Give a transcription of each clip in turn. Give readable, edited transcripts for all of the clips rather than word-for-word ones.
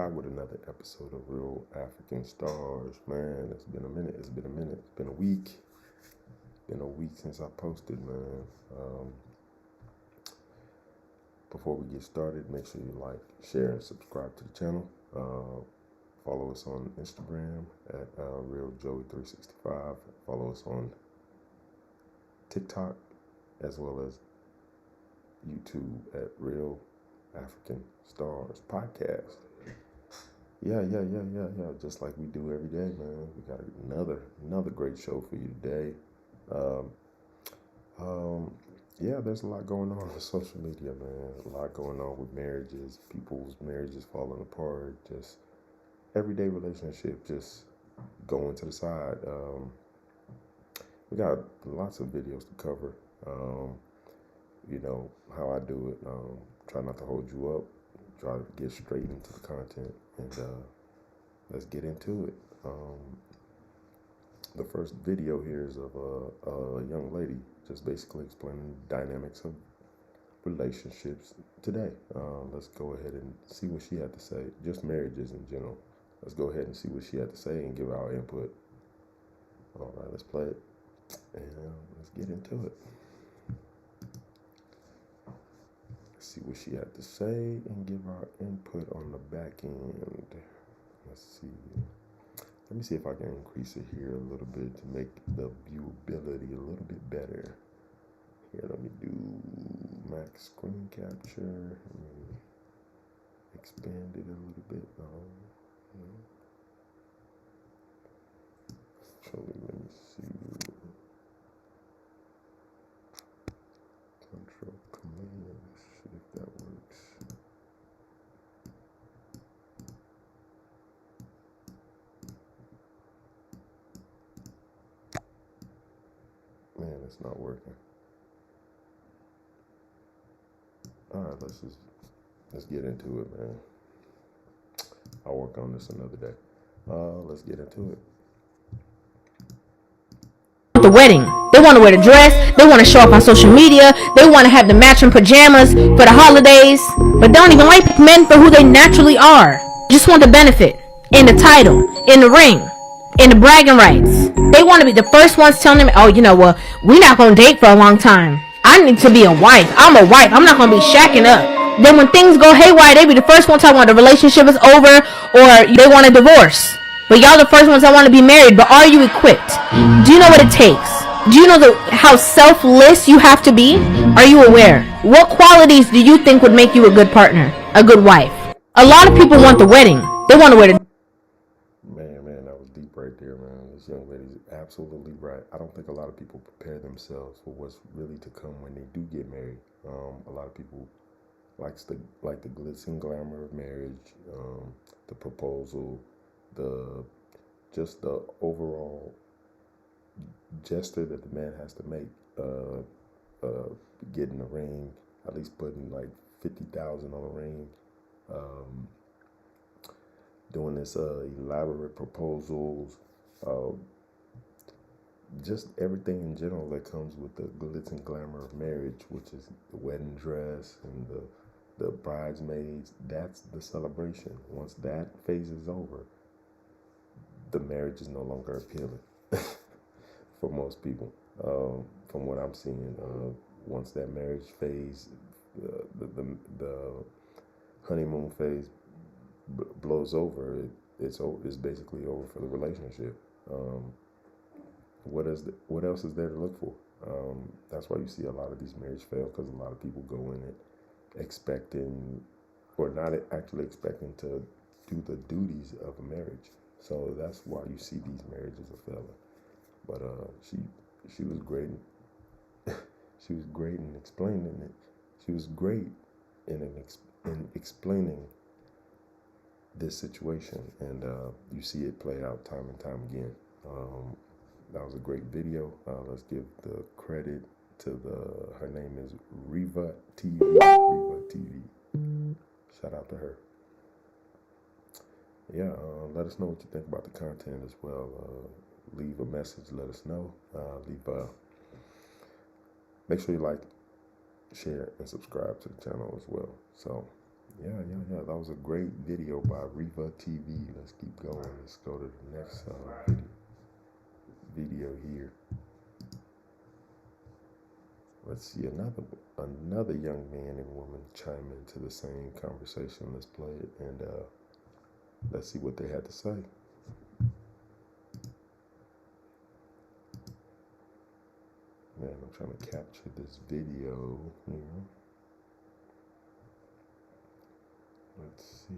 back with another episode of Real African Stars. Man, it's been a minute. It's been a week. Been a week since I posted, man. Before we get started, make sure you like, share, and subscribe to the channel. Follow us on Instagram at RealJoey365. Follow us on TikTok as well as YouTube at Real African Stars Podcast. Yeah. Just like we do every day, man. We got another great show for you today. Yeah, there's a lot going on social media, man. A lot going on with marriages, people's marriages falling apart, just everyday relationship just going to the side. We got lots of videos to cover. You know how I do it. Try not to hold you up. Try to get straight into the content, and let's get into it. The first video here is of a young lady just basically explaining the dynamics of relationships today. Let's go ahead and see what she had to say. Just marriages in general. Let's go ahead and see what she had to say and give our input. All right, let's play it, and let's get into it. See what she had to say and give our input on the back end. Let's see. Let me see if I can increase it here a little bit to make the viewability a little bit better. Here, let me do max screen capture. Expand it a little bit. Actually, let me see. Control Command. See if that works. Man, it's not working. All right, let's get into it, man. I'll work on this another day. Let's get into it. The wedding. They want to wear the dress. They want to show up on social media. They want to have the matching pajamas for the holidays. But they don't even like men for who they naturally are. Just want the benefit, in the title, in the ring, in the bragging rights. They want to be the first ones telling them, oh, we're not going to date for a long time. I need to be a wife. I'm a wife. I'm not going to be shacking up. Then when things go haywire, they be the first ones talking about the relationship is over or they want a divorce. But y'all the first ones that want to be married. But are you equipped? Do you know what it takes? Do you know how selfless you have to be? Are you aware? What qualities do you think would make you a good partner? A good wife? A lot of people want the wedding. They want to wear the... Man, that was deep right there, man. This young lady's absolutely right. I don't think a lot of people prepare themselves for what's really to come when they do get married. A lot of people like the glitz and glamour of marriage, the proposal, the overall gesture that the man has to make, getting the ring, at least putting like $50,000 on the ring, doing this elaborate proposals, just everything in general that comes with the glitz and glamour of marriage, which is the wedding dress and the bridesmaids. That's the celebration. Once that phase is over, the marriage is no longer appealing for most people. From what I'm seeing, once that marriage phase, the honeymoon phase blows over, it's basically over for the relationship. What else is there to look for? That's why you see a lot of these marriages fail, because a lot of people go in it expecting, or not actually expecting, to do the duties of a marriage. So that's why you see these marriages are failing. But she was great. She was great in explaining it. She was great in explaining this situation, and you see it play out time and time again. That was a great video. Let's give the credit to her name is Riva TV. Riva TV. Shout out to her. Yeah, let us know what you think about the content as well. Leave a message, let us know. Make sure you like, share, and subscribe to the channel as well. So Yeah. That was a great video by Riva TV. Let's keep going. Let's go to the next video here. Let's see another young man and woman chime into the same conversation. Let's play it and let's see what they had to say. Man, I'm trying to capture this video here. Let's see.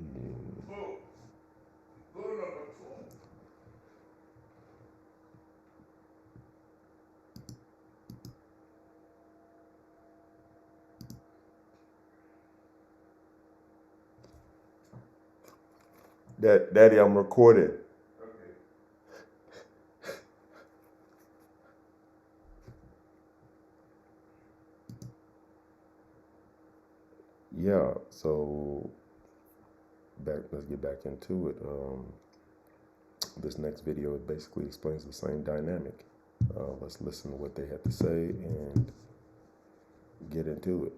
Daddy, I'm recording. Yeah, so let's get back into it. This next video basically explains the same dynamic. Let's listen to what they had to say and get into it.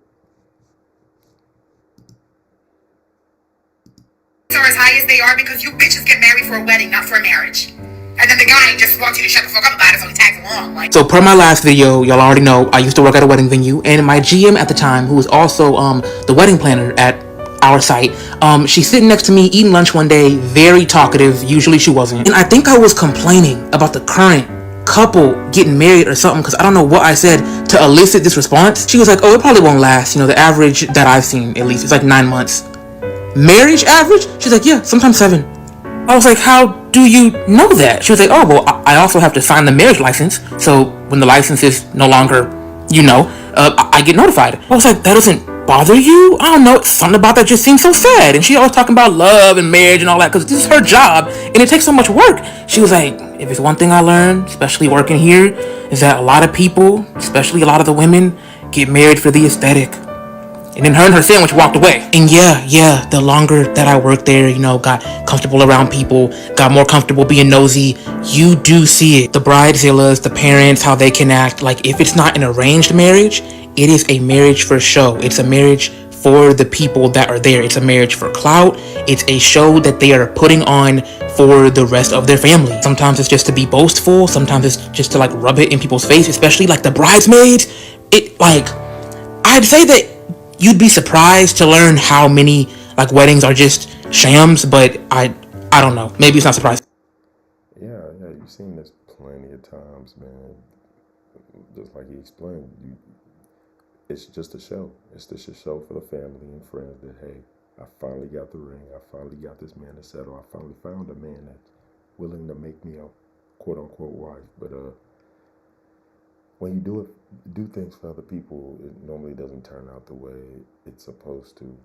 Are as high as they are because you bitches get married for a wedding, not for a marriage. And then the guy just wants you to shut the fuck up about it, so he tags along. Like, so per my last video, y'all already know I used to work at a wedding venue, and my GM at the time, who was also the wedding planner at our site, she's sitting next to me eating lunch one day, very talkative. Usually she wasn't, and I think I was complaining about the current couple getting married or something, because I don't know what I said to elicit this response. She was like, "Oh, it probably won't last. You know, the average that I've seen, at least, it's like 9 months." Marriage average? She's like, "Yeah, sometimes 7." I was like, "How do you know that?" She was like, "Oh, well, I also have to sign the marriage license. So when the license is no longer, I get notified." I was like, "That doesn't bother you?" I don't know. Something about that just seems so sad. And she always talking about love and marriage and all that, because this is her job and it takes so much work. She was like, "If it's one thing I learned, especially working here, is that a lot of people, especially a lot of the women, get married for the aesthetic." And then her and her sandwich walked away. And yeah, the longer that I worked there, got comfortable around people, got more comfortable being nosy, you do see it. The bridezillas, the parents, how they can act. Like, if it's not an arranged marriage, it is a marriage for show. It's a marriage for the people that are there. It's a marriage for clout. It's a show that they are putting on for the rest of their family. Sometimes it's just to be boastful. Sometimes it's just to, like, rub it in people's face, especially, like, the bridesmaids. I'd say that you'd be surprised to learn how many, like, weddings are just shams, but I don't know. Maybe it's not surprising. Yeah, you've seen this plenty of times, man. Just like he explained, it's just a show. It's just a show for the family and friends that, hey, I finally got the ring. I finally got this man to settle. I finally found a man that's willing to make me a quote-unquote wife. But when you do things for other people, it normally doesn't turn out the way it's supposed to.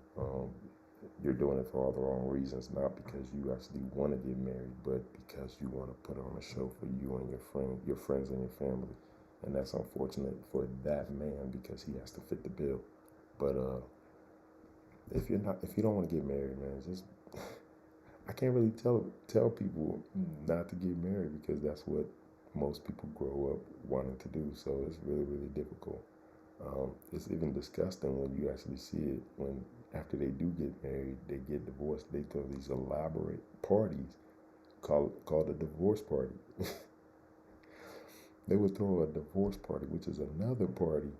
You're doing it for all the wrong reasons, not because you actually want to get married, but because you want to put on a show for you and your friends and your family. And that's unfortunate for that man because he has to fit the bill. But if you don't want to get married, man, just I can't really tell people not to get married because that's what most people grow up wanting to do. So it's really, really difficult. It's even disgusting when you actually see it when after they do get married, they get divorced. They throw these elaborate parties called a divorce party. They would throw a divorce party, which is another party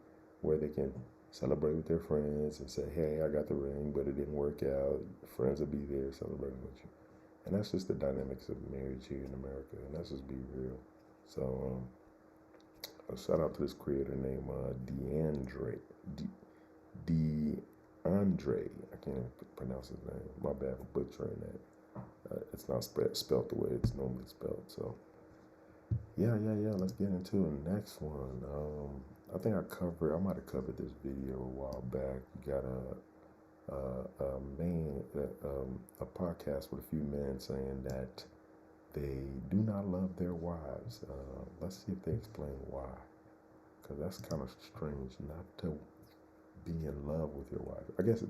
where they can celebrate with their friends and say, "Hey, I got the ring, but it didn't work out." Friends will be there celebrating with you. And that's just the dynamics of marriage here in America. And let's just be real. So, a shout out to this creator named DeAndre. I can't pronounce his name. My bad for butchering that. It's not spelled the way it's normally spelled. So, yeah. Let's get into the next one. I think I might have covered this video a while back. You got a podcast with a few men saying that they do not love their wives. Let's see if they explain why. Because that's kind of strange not to be in love with your wife. I guess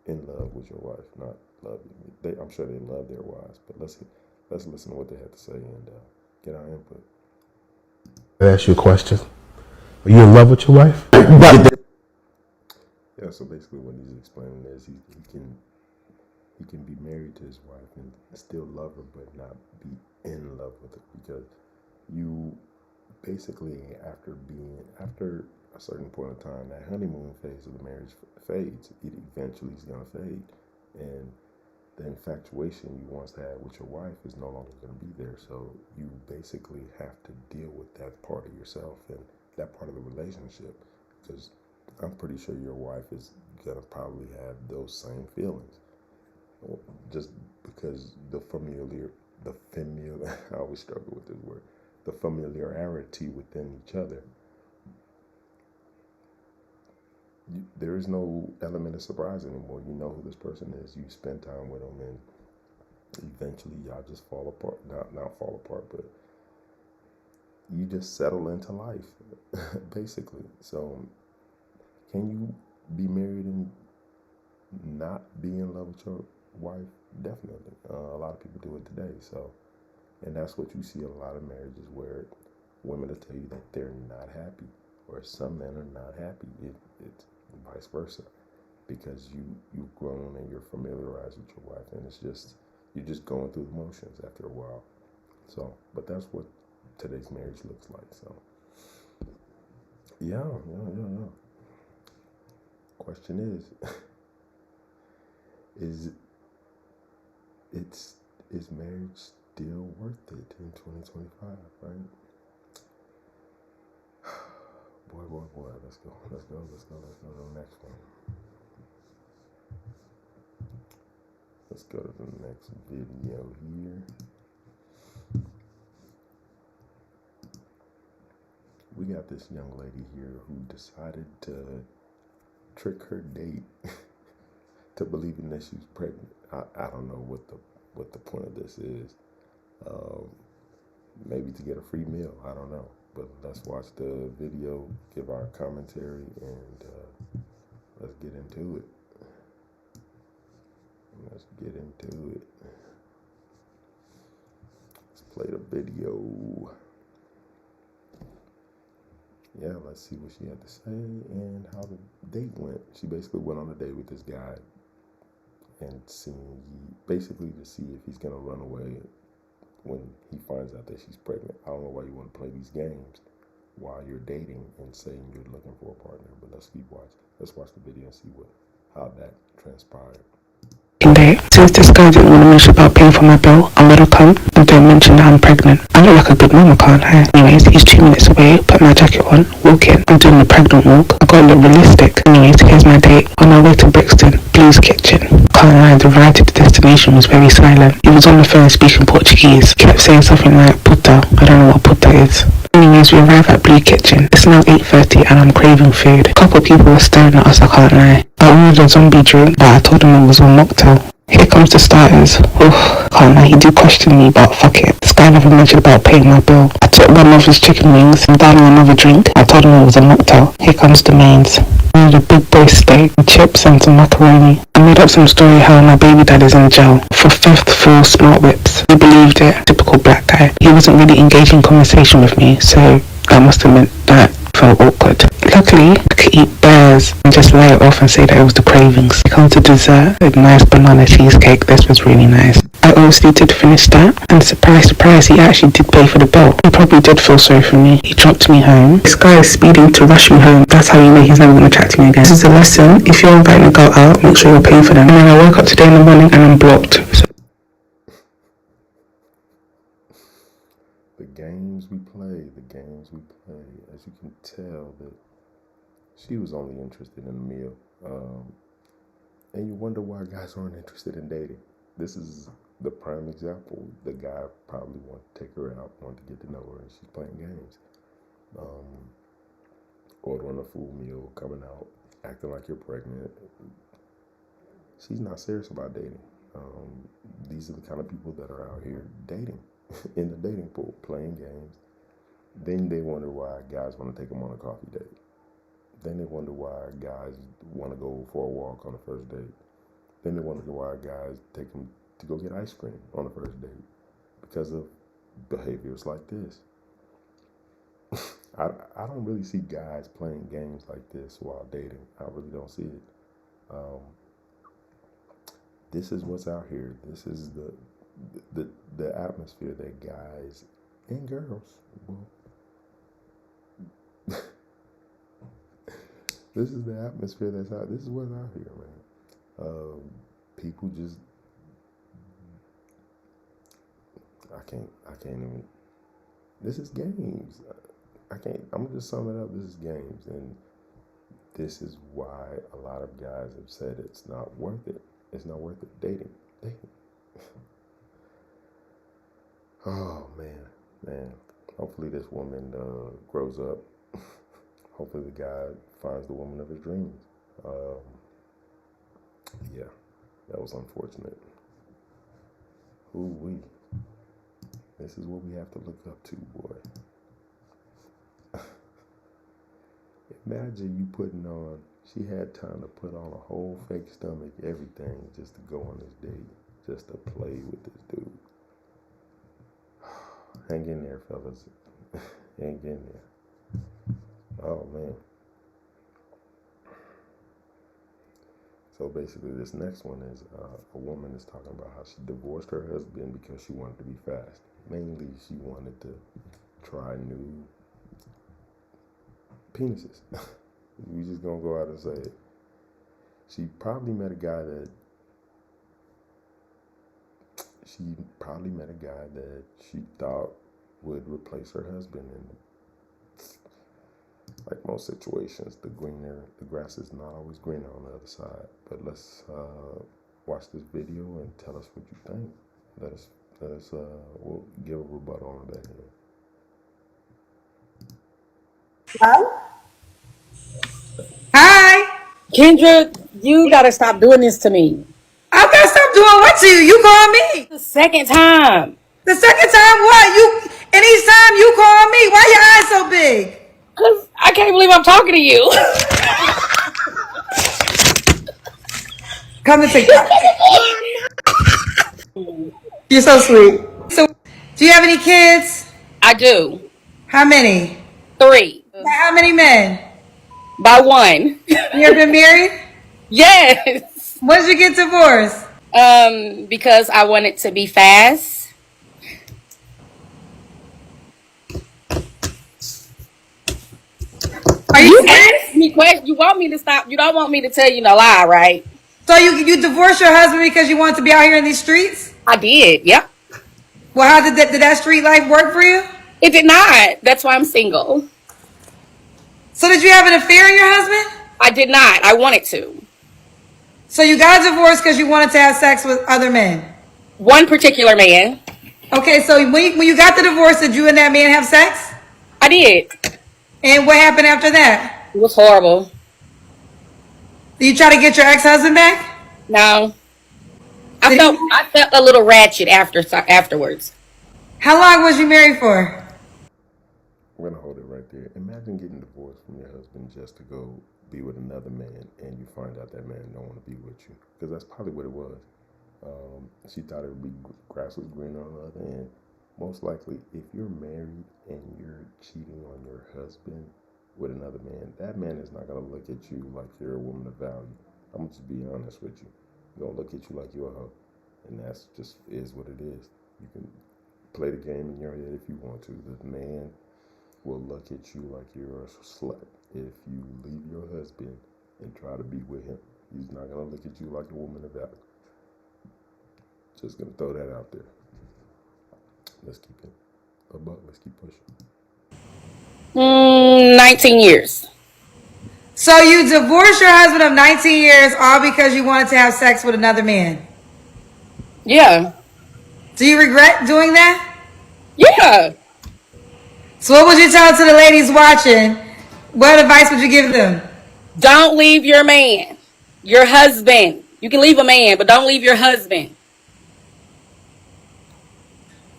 in love with your wife, not love you. I'm sure they love their wives, but let's listen to what they had to say and get our input. I ask you a question. Are you in love with your wife? Yeah, Yeah, so basically, what he's explaining is he can be married to his wife and still love her, but not be in love with her, because you basically after a certain point of time, that honeymoon phase of the marriage fades. It eventually is gonna fade, and the infatuation you once had with your wife is no longer going to be there. So you basically have to deal with that part of yourself and that part of the relationship, because I'm pretty sure your wife is going to probably have those same feelings, just because I always struggle with this word, the familiarity within each other. There is no element of surprise anymore. You know who this person is. You spend time with them, and eventually y'all just fall apart. Not fall apart, but you just settle into life, basically. So, can you be married and not be in love with your wife? Definitely. A lot of people do it today. So, and that's what you see in a lot of marriages, where women will tell you that they're not happy, or some men are not happy. It's vice versa, because you've grown and you're familiarized with your wife, and you're just going through the motions after a while. So, but that's what today's marriage looks like. So, yeah. Question is is marriage still worth it in 2025? Right? Boy. Let's go to the next one. Let's go to the next video here. We got this young lady here who decided to trick her date to believing that she's pregnant. I don't know what the point of this is. Maybe to get a free meal. I don't know. But let's watch the video, give our commentary, and let's get into it. Let's play the video. Yeah, let's see what she had to say and how the date went. She basically went on a date with this guy and basically to see if he's gonna run away when he finds out that she's pregnant. I don't know why you want to play these games while you're dating and saying you're looking for a partner, but let's watch the video and see how that transpired. Since this guy didn't want to mention about paying for my bill, I'm gonna come and don't mention that I'm pregnant. I look like a good mama, can't I? Anyways, he's 2 minutes away, put my jacket on, walk in. I'm doing the pregnant walk. I gotta look realistic. Anyways, here's my date. On our way to Brixton, Blue's Kitchen. Can't lie, the ride to the destination was very silent. He was on the phone speaking Portuguese. Kept saying something like puta. I don't know what puta is. Anyways, we arrive at Blue Kitchen. It's now 8:30 and I'm craving food. A couple of people were staring at us, I can't lie. I ordered a zombie drink, but I told them it was a mocktail. Here comes the starters. Can't lie, he did question me, but fuck it. This guy never mentioned about paying my bill. I took one of his chicken wings and down another drink. I told him it was a mocktail. Here comes the mains. I made a big boy steak, chips and some macaroni. I made up some story how my baby dad is in jail for theft for smart whips. He believed it. Typical black guy. He wasn't really engaging conversation with me, so that must have meant that felt awkward. Luckily, I could eat bears and just lay it off and say that it was the cravings. It comes to dessert, a nice banana cheesecake. This was really nice. I obviously did finish that, and surprise, he actually did pay for the bill. He probably did feel sorry for me. He dropped me home. This guy is speeding to rush me home. That's how you know he's never going to chat to me again. This is a lesson. If you're inviting a girl out, make sure you're paying for them. And then I woke up today in the morning and I'm blocked. So The games we play, as you can tell that she was only interested in a meal. And you wonder why guys aren't interested in dating. This is the prime example. The guy probably wanted to take her out, wanted to get to know her, and she's playing games. Ordering a full meal, coming out, acting like you're pregnant. She's not serious about dating. These are the kind of people that are out here dating in the dating pool, playing games. Then they wonder why guys want to take them on a coffee date. Then they wonder why guys want to go for a walk on the first date. Then they wonder why guys take them to go get ice cream on the first date, because of behaviors like this. I don't really see guys playing games like this while dating. I really don't see it. Um, this is what's out here. This is the atmosphere that guys and girls. Well, this is the atmosphere that's out. This is what's out here, man. People just. I can't even. This is games. I can't. I'm gonna just sum it up. This is games, and this is why a lot of guys have said it's not worth it. It's not worth it. Dating. Oh man. Hopefully this woman grows up. Hopefully the guy finds the woman of his dreams. Yeah, that was unfortunate. Ooh-wee. This is what we have to look up to, boy. Imagine you putting on, she had time to put on a whole fake stomach, everything, just to go on this date, just to play with this dude. Hang in there, fellas. Hang in there. Oh, man. So basically, this next one is a woman is talking about how she divorced her husband because she wanted to be fast. Mainly, she wanted to try new penises. We just gonna go out and say it. She probably met a guy that she thought would replace her husband, and like most situations, the grass is not always greener on the other side. But let's watch this video and tell us what you think. We'll give a rebuttal on that here. Hi. Kendra, you gotta stop doing this to me. I'm gonna stop doing what to you? You call me. The second time. The second time what? Anytime you call me. Why your eyes so big? Cause I can't believe I'm talking to you. Come to TikTok. You're so sweet. So, do you have any kids? I do. How many? 3. By how many men? By 1. You ever been married? Yes. When did you get divorced? Because I want it to be fast. Are you ask me questions? You want me to stop? You don't want me to tell you no lie, right? So you divorced your husband because you wanted to be out here in these streets? I did. Yep. Well, how did that street life work for you? It did not. That's why I'm single. So did you have an affair in your husband? I did not. I wanted to. So you got divorced because you wanted to have sex with other men? One particular man. Okay, so when you got the divorce, did you and that man have sex? I did. And what happened after that? It was horrible. Did you try to get your ex-husband back? No. I felt a little ratchet afterwards. How long was you married for? We're gonna hold it right there. Imagine getting divorced from your husband just to go be with another man, and you find out that man don't want to be with you, because that's probably what it was. She thought it would be grass was greener on the other end. Most likely, if you're married and you're cheating on your husband with another man, that man is not gonna look at you like you're a woman of value. I'm gonna just be honest with you. He's gonna look at you like you're a hoe, and that's just is what it is. You can play the game in your head if you want to. The man will look at you like you're a slut if you leave your husband and try to be with him. He's not gonna look at you like a woman of value. Just gonna throw that out there. Let's keep it a buck. Let's keep pushing. 19 years. So you divorced your husband of 19 years all because you wanted to have sex with another man? Yeah. Do you regret doing that? Yeah. So what would you tell to the ladies watching? What advice would you give them? Don't leave your man. Your husband. You can leave a man, but don't leave your husband.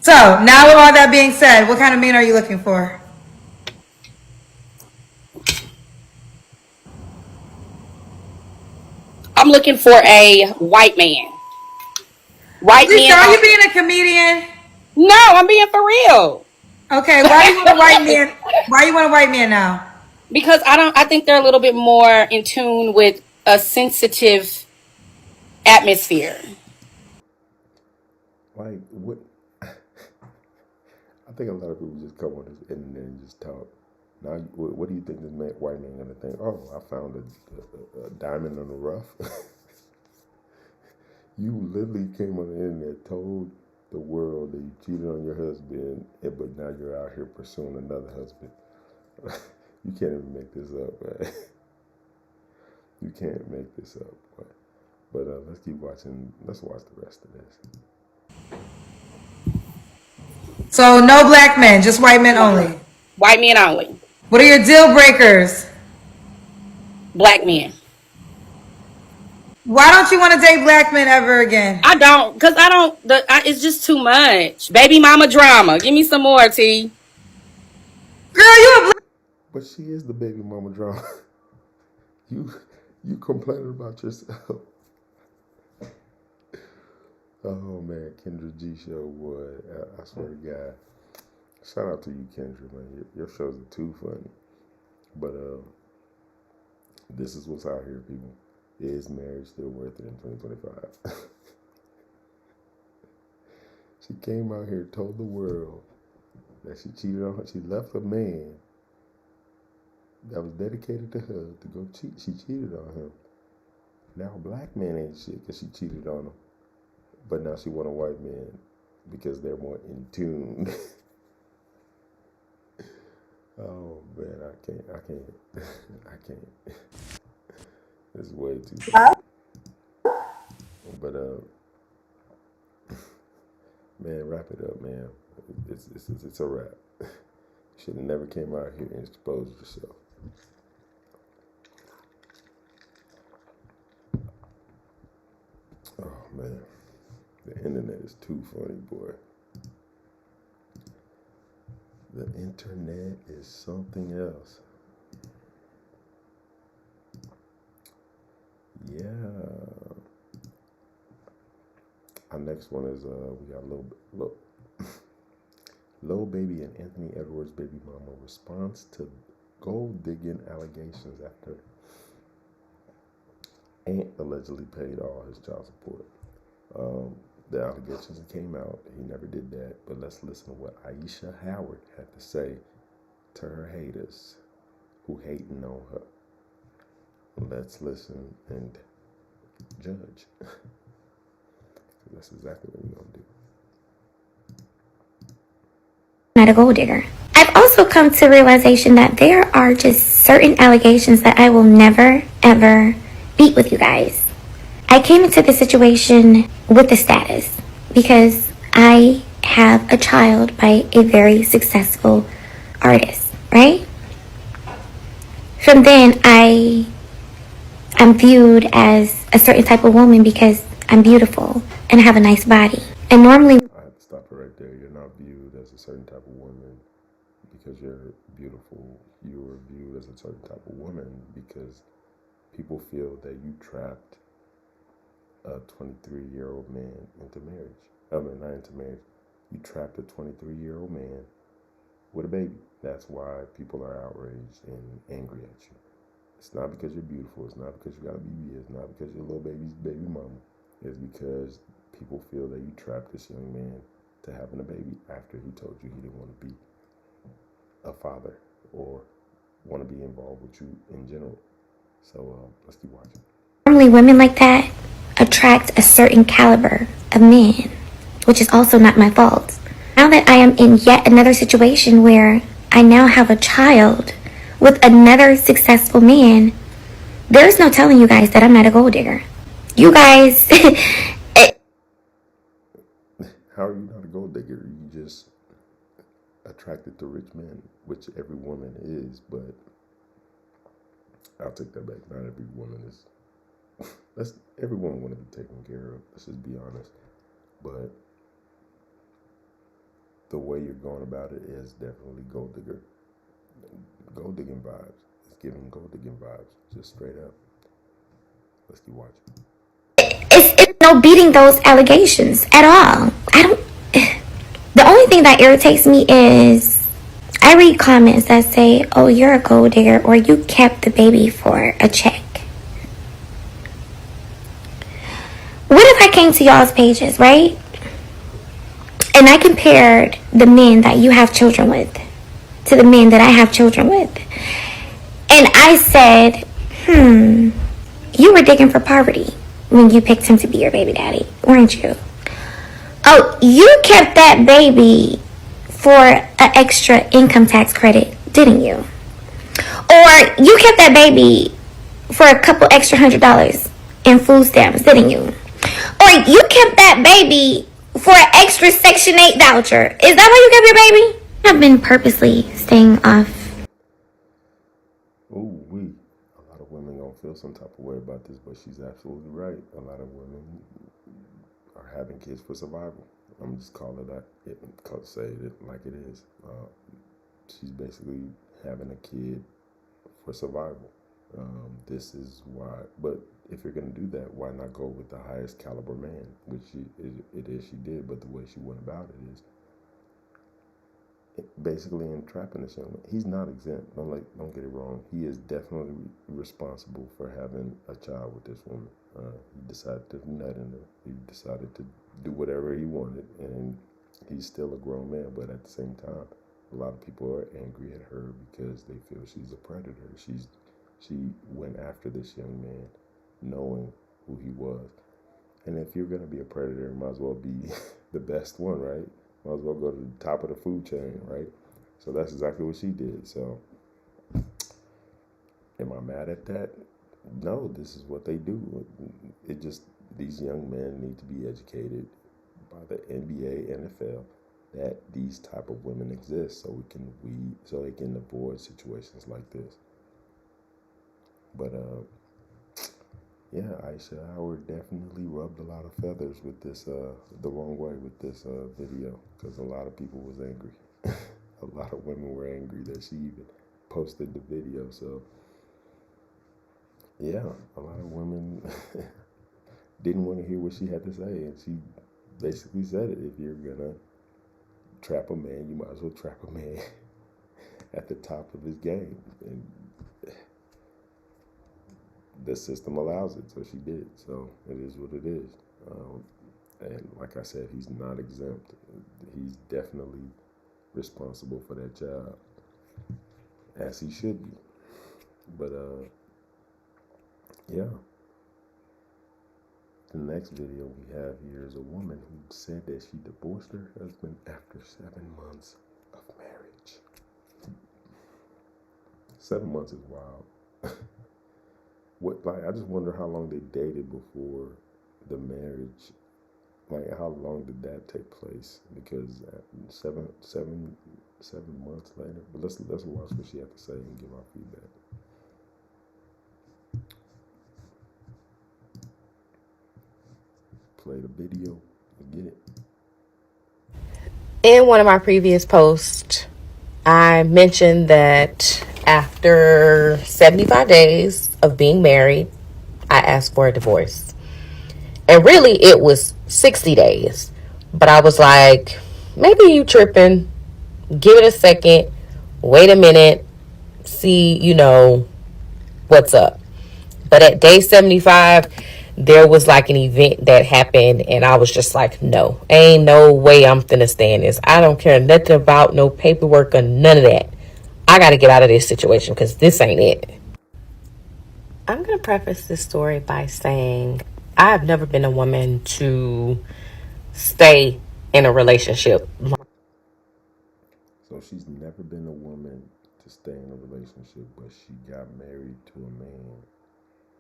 So, now with all that being said, what kind of man are you looking for? I'm looking for a white man. White man. Are you being a comedian? No, I'm being for real. Okay, why do you want a white man? Why you want a white man now? Because I think they're a little bit more in tune with a sensitive atmosphere. Like, what? I think a lot of people just come on this internet and just talk. Now, what do you think this white man gonna think? Oh, I found a diamond in the rough. You literally came on the internet, told the world that you cheated on your husband, but now you're out here pursuing another husband. You can't even make this up, man. You can't make this up. But let's keep watching. Let's watch the rest of this. So no black men, just white men only. White men only. What are your deal breakers? Black men. Why don't you want to date black men ever again? I don't, because it's just too much. Baby mama drama. Give me some more, T. Girl, you a black. But she is the baby mama drama. You complaining about yourself. Oh man, Kendra G show, boy. I swear to God. Shout out to you, Kendra, man. Your shows are too funny. But this is what's out here, people. Is marriage still worth it in 2025? She came out here, told the world that she cheated on her. She left a man that was dedicated to her to go cheat. She cheated on him. Now a black man ain't shit because she cheated on him. But now she want a white man because they're more in tune. Oh man, I can't. It's way too bad. But man, wrap it up, man. It's a wrap. You should have never came out here and exposed yourself. Oh man, the internet is too funny, boy. The internet is something else. Yeah. Our next one is we got Lil Baby and Anthony Edwards' baby mama response to gold digging allegations after Ant allegedly paid all his child support. The allegations came out. He never did that. But let's listen to what Ayesha Howard had to say to her haters who hating on her. Let's listen and judge. That's exactly what we're going to do. Not a gold digger. I've also come to realization that there are just certain allegations that I will never, ever beat with you guys. I came into this situation with the status because I have a child by a very successful artist, right? From then, I'm viewed as a certain type of woman because I'm beautiful and I have a nice body. And normally, I have to stop it right there. You're not viewed as a certain type of woman because you're beautiful. You are viewed as a certain type of woman because people feel that you trapped a 23-year-old man into marriage. I mean, not into marriage. You trapped a 23-year-old man with a baby. That's why people are outraged and angry at you. It's not because you're beautiful. It's not because you got a BB. It's not because you're little baby's baby mama. It's because people feel that you trapped this young man to having a baby after he told you he didn't want to be a father or want to be involved with you in general. So let's keep watching. normally women like that attract a certain caliber of men, which is also not my fault. Now that I am in yet another situation where I now have a child with another successful man, there's no telling you guys that I'm not a gold digger. You guys... How are you not a gold digger? You just attracted to rich men, which every woman is, but I'll take that back. Not every woman is. Every woman want to be taken care of. Let's just be honest. But the way you're going about it is definitely gold digger. Gold digging vibes. It's giving gold digging vibes, just straight up. Let's keep watching. It's no beating those allegations at all. The only thing that irritates me is I read comments that say, oh, you're a gold digger or you kept the baby for a check. came to y'all's pages, right? And I compared the men that you have children with to the men that I have children with. And I said, you were digging for poverty when you picked him to be your baby daddy, weren't you? Oh, you kept that baby for an extra income tax credit, didn't you? Or you kept that baby for a couple extra $100 in food stamps, didn't you? Or you kept that baby for an extra Section 8 voucher. Is that why you kept your baby? I've been purposely staying off. Ooh, a lot of women gonna feel some type of way about this, but she's absolutely right. A lot of women are having kids for survival. I'm just calling it, say it like it is. She's basically having a kid for survival. This is why, but if you're going to do that, why not go with the highest caliber man, which she did, but the way she went about it is basically entrapping this young man. He's not exempt, don't get it wrong. He is definitely responsible for having a child with this woman. He decided to nut in her. He decided to do whatever he wanted, and he's still a grown man, but at the same time, a lot of people are angry at her because they feel she's a predator. She went after this young man knowing who he was. And if you're going to be a predator, you might as well be the best one, right? Might as well go to the top of the food chain, right? So that's exactly what she did. So am I mad at that? No, this is what they do. These young men need to be educated by the NBA, NFL, that these type of women exist so they can avoid situations like this. But Ayesha Howard definitely rubbed a lot of feathers with this the wrong way with this video, because a lot of people was angry. A lot of women were angry that she even posted the video. So yeah, a lot of women didn't want to hear what she had to say, and she basically said it. If you're gonna trap a man, you might as well trap a man at the top of his game, and the system allows it, so she did. So it is what it is. And like I said, he's not exempt. He's definitely responsible for that child, as he should be. But yeah. The next video we have here is a woman who said that she divorced her husband after 7 months of marriage. 7 months is wild. I just wonder how long they dated before the marriage. Like, how long did that take place? Because 7 months later. But let's watch what she had to say and give our feedback. Play the video and get it. In one of my previous posts, I mentioned that after 75 days of being married, I asked for a divorce. And really, it was 60 days. But I was like, maybe you tripping. Give it a second. Wait a minute. See, what's up. But at day 75, there was like an event that happened, and I was just like, no, ain't no way I'm finna stay in this. I don't care nothing about no paperwork or none of that. I got to get out of this situation because this ain't it. I'm going to preface this story by saying I have never been a woman to stay in a relationship. So she's never been a woman to stay in a relationship, but she got married to a man.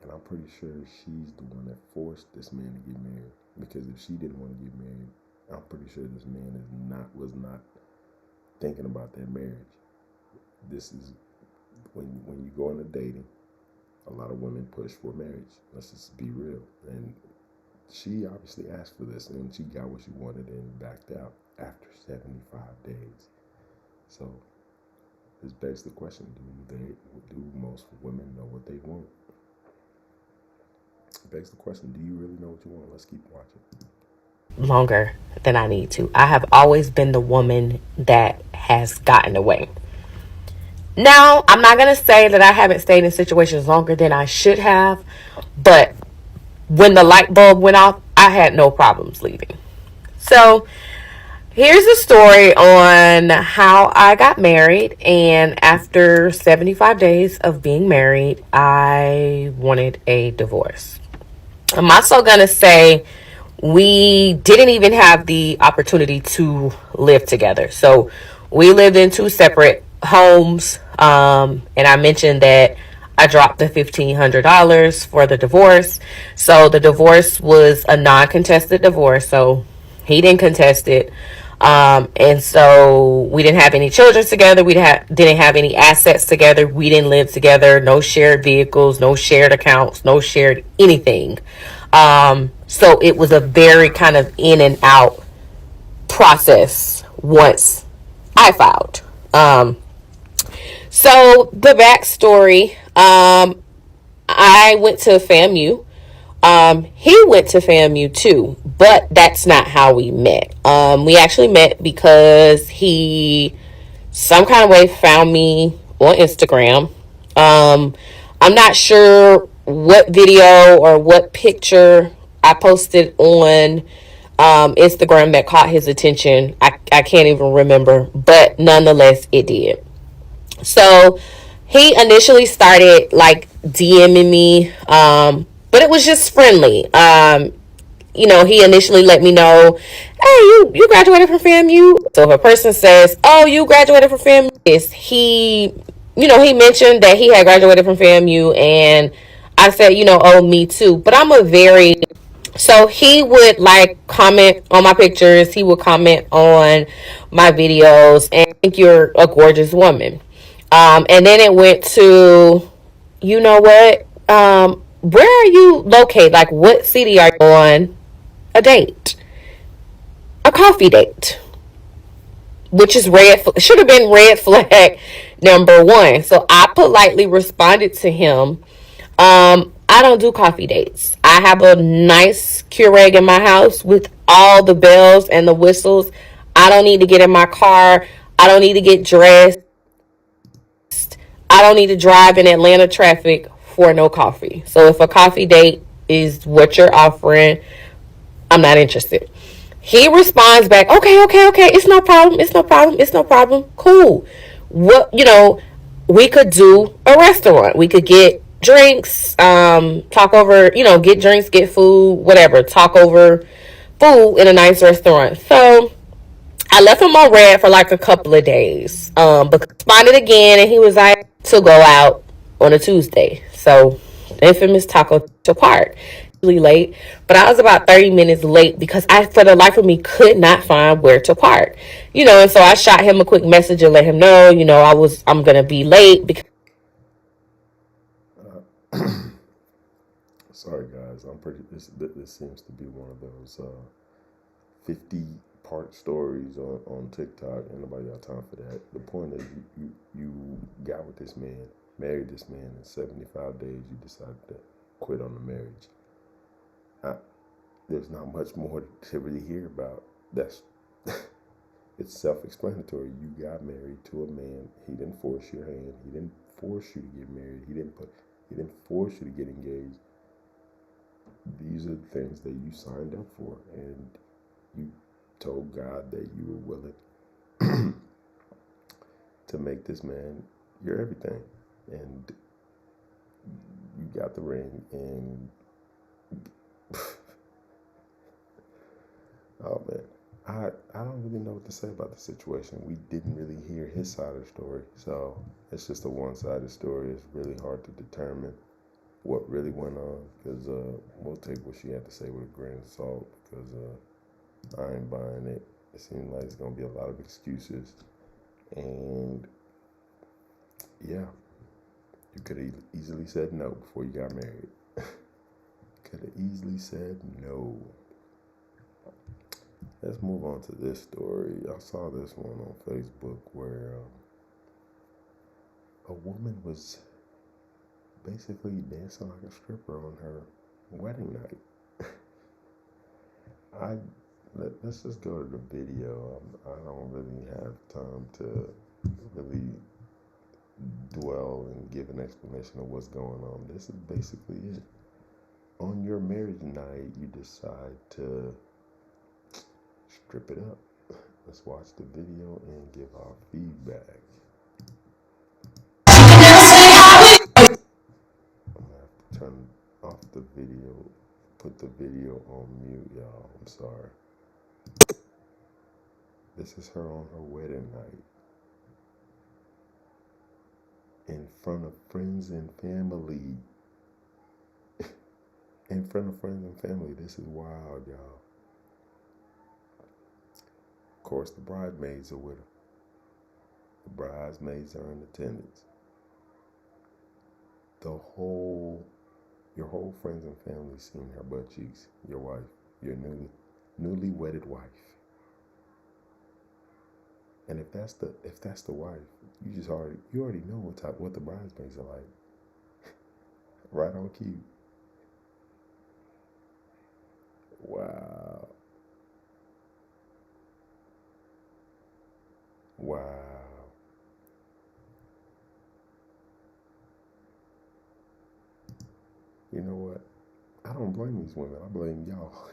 And I'm pretty sure she's the one that forced this man to get married. Because if she didn't want to get married, I'm pretty sure this man was not thinking about that marriage. This is when you go into dating, a lot of women push for marriage. Let's just be real. And she obviously asked for this, and she got what she wanted and backed out after 75 days. So this begs the question: do most women know what they want? It begs the question: do you really know what you want? Let's keep watching. Longer than I need to. I have always been the woman that has gotten away. Now, I'm not going to say that I haven't stayed in situations longer than I should have, but when the light bulb went off, I I had no problems leaving. So here's a story on how I got married, and after 75 days of being married, I wanted a divorce. I'm also gonna say we didn't even have the opportunity to live together. So we lived in two separate homes, and I mentioned that I dropped the $1,500 for the divorce. So the divorce was a non-contested divorce. So he didn't contest it. And so we didn't have any children together. Didn't have any assets together. We didn't live together. No shared vehicles, no shared accounts, no shared anything. So it was a very kind of in and out process once I filed. So the backstory, I went to FAMU. He went to FAMU too, but that's not how we met. We actually met because he some kind of way found me on Instagram. I'm not sure what video or what picture I posted on Instagram that caught his attention. I can't even remember, but nonetheless, it did. So he initially started like DMing me, but it was just friendly. He initially let me know, hey, you graduated from FAMU. So if a person says, oh, you graduated from FAMU, he mentioned that he had graduated from FAMU, and I said, oh, me too. But so he would like comment on my pictures. He would comment on my videos and think you're a gorgeous woman. And then it went to, you know what? Where are you located? Like, what city are you on a date? A coffee date. Which is should have been red flag number one. So I politely responded to him. I don't do coffee dates. I have a nice Keurig in my house with all the bells and the whistles. I don't need to get in my car. I don't need to get dressed. I don't need to drive in Atlanta traffic for no coffee. So if a coffee date is what you're offering, I'm not interested. He responds back, okay. It's no problem. Cool. We could do a restaurant. We could get drinks, talk over, get drinks, get food, whatever. Talk over food in a nice restaurant. So I left him on red for like a couple of days. But responded again, and he was like to go out on a Tuesday. So infamous Taco Park. Really late, but I was about 30 minutes late because I, for the life of me, could not find where to park. And so I shot him a quick message and let him know, I'm gonna be late because. Sorry guys, this seems to be one of those 50-part stories on TikTok. Ain't nobody got time for that. The point is you got with this man, married this man, in 75 days you decided to quit on the marriage. There's not much more to really hear about. It's self-explanatory. You got married to a man. He didn't force your hand. He didn't force you to get married. He didn't force you to get engaged. These are the things that you signed up for, and you told God that you were willing to make this man your everything. And you got the ring, and oh man, I don't really know what to say about the situation. We didn't really hear his side of the story, so it's just a one-sided story. It's really hard to determine what really went on, because we'll take what she had to say with a grain of salt, because I ain't buying it. It seems like it's gonna be a lot of excuses, and yeah, you could have easily said no before you got married. Could have easily said no. Let's move on to this story. I saw this one on Facebook where a woman was basically dancing like a stripper on her wedding night. Let's just go to the video. I don't really have time to really dwell and give an explanation of what's going on. This is basically it. on your marriage night, you decide to strip it up. Let's watch the video and give our feedback. I'm gonna have to turn off the video, put the video on mute, y'all. I'm sorry. This is her on her wedding night. In front of friends and family. In front of friends and family. This is wild, y'all. Of course, the bridesmaids are with her. The bridesmaids are in attendance. Your whole friends and family seen her butt cheeks. Your wife, your newly wedded wife. And if that's the wife, you already know what the bridesmaids are like. Right on cue. Wow. You know what? I don't blame these women. I blame y'all.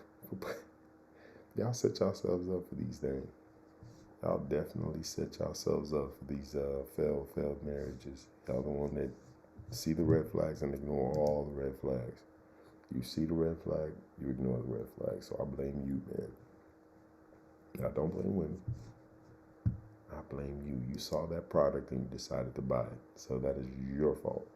Y'all set yourselves up for these things. Y'all definitely set yourselves up for these failed marriages. Y'all the one that see the red flags and ignore all the red flags. You see the red flag, you ignore the red flag. So I blame you, man. I don't blame women. I blame you. You saw that product and you decided to buy it. So that is your fault.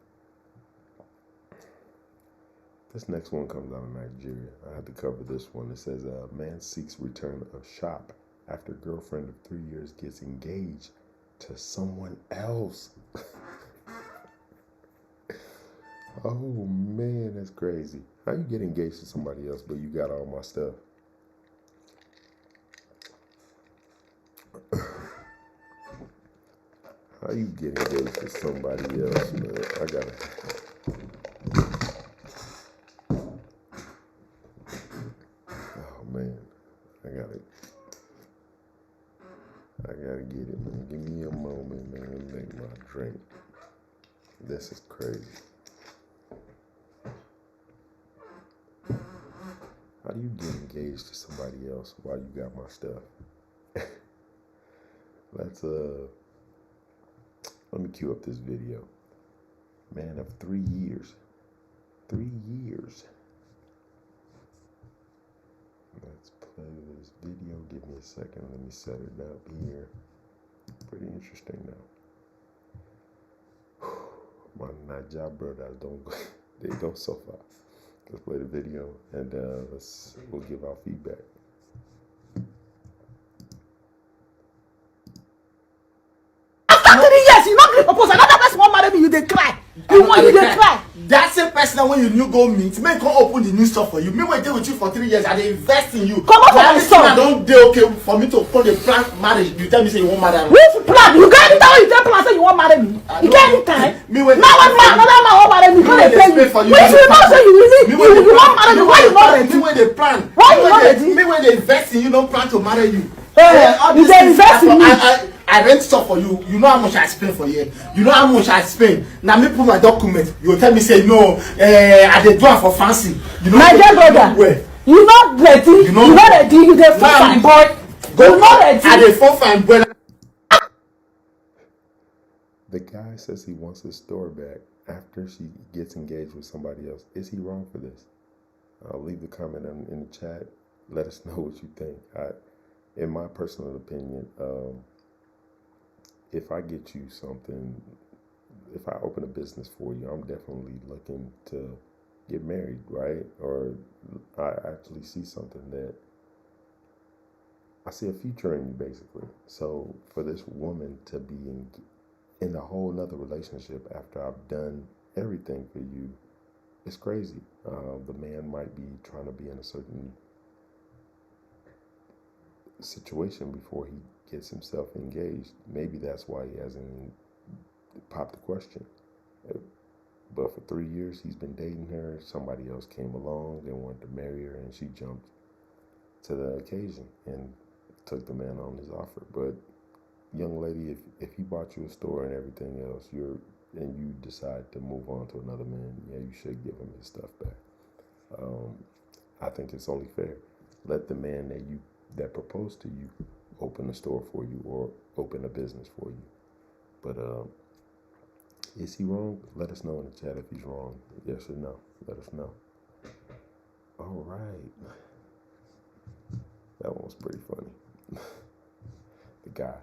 This next one comes out of Nigeria. I had to cover this one. It says, man seeks return of shop after girlfriend of 3 years gets engaged to someone else. Oh, man, that's crazy. How you get engaged to somebody else, but you got all my stuff? How you get engaged to somebody else, man? I gotta get it, man. Give me a moment, man. Let me make my drink. This is crazy. How do you get engaged to somebody else while you got my stuff? Let me cue up this video. Man of 3 years. 3 years. Let's play this video. Give me a second. Let me set it up here. Pretty interesting now. My Naija brothers they don't so far. Let's play the video and we'll give our feedback. After 3 years, you not going to propose another person won't marry me, you dey cry. You dey cry. That same person when you go meet, make her open the new store for you. Me wait with you for 3 years, I dey invest in you. Come on for my son. I don't dey okay for me to put the plan marriage. You tell me say you won't marry me. Which plan? You got any time when you tell plan say you won't marry me? You get any time? Me wait. Now one man, another man won't marry me. Go dey pay you. Which you know say you won't marry me? Why you not ready? Me wait the plan. Why you not ready? Me wait the invest in you, don't plan to marry you. You dey invest in me. I rent stuff for you. You know how much I spend for you. You know how much I spend. Now me put my document. You tell me say no. I dey do it for fancy. You know. My dear brother, you not ready. You not ready. You dey fine boy. You not ready. I dey fine boy. The guy says he wants his store back after she gets engaged with somebody else. Is he wrong for this? I'll leave the comment in the chat. Let us know what you think. In my personal opinion, if I get you something, if I open a business for you, I'm definitely looking to get married, right? Or I actually see something that I see a future in you, basically. So for this woman to be in a whole nother relationship after I've done everything for you, it's crazy. The man might be trying to be in a certain situation before he gets himself engaged. Maybe that's why he hasn't popped the question. But for 3 years he's been dating her. Somebody else came along and wanted to marry her, and she jumped to the occasion and took the man on his offer. But young lady, if he bought you a store and everything else, and you decide to move on to another man, yeah, you should give him his stuff back. I think it's only fair. Let the man that proposed to you open a store for you or open a business for you. But is he wrong? Let us know in the chat if he's wrong. Yes or no. Let us know. All right. That one was pretty funny. The guy.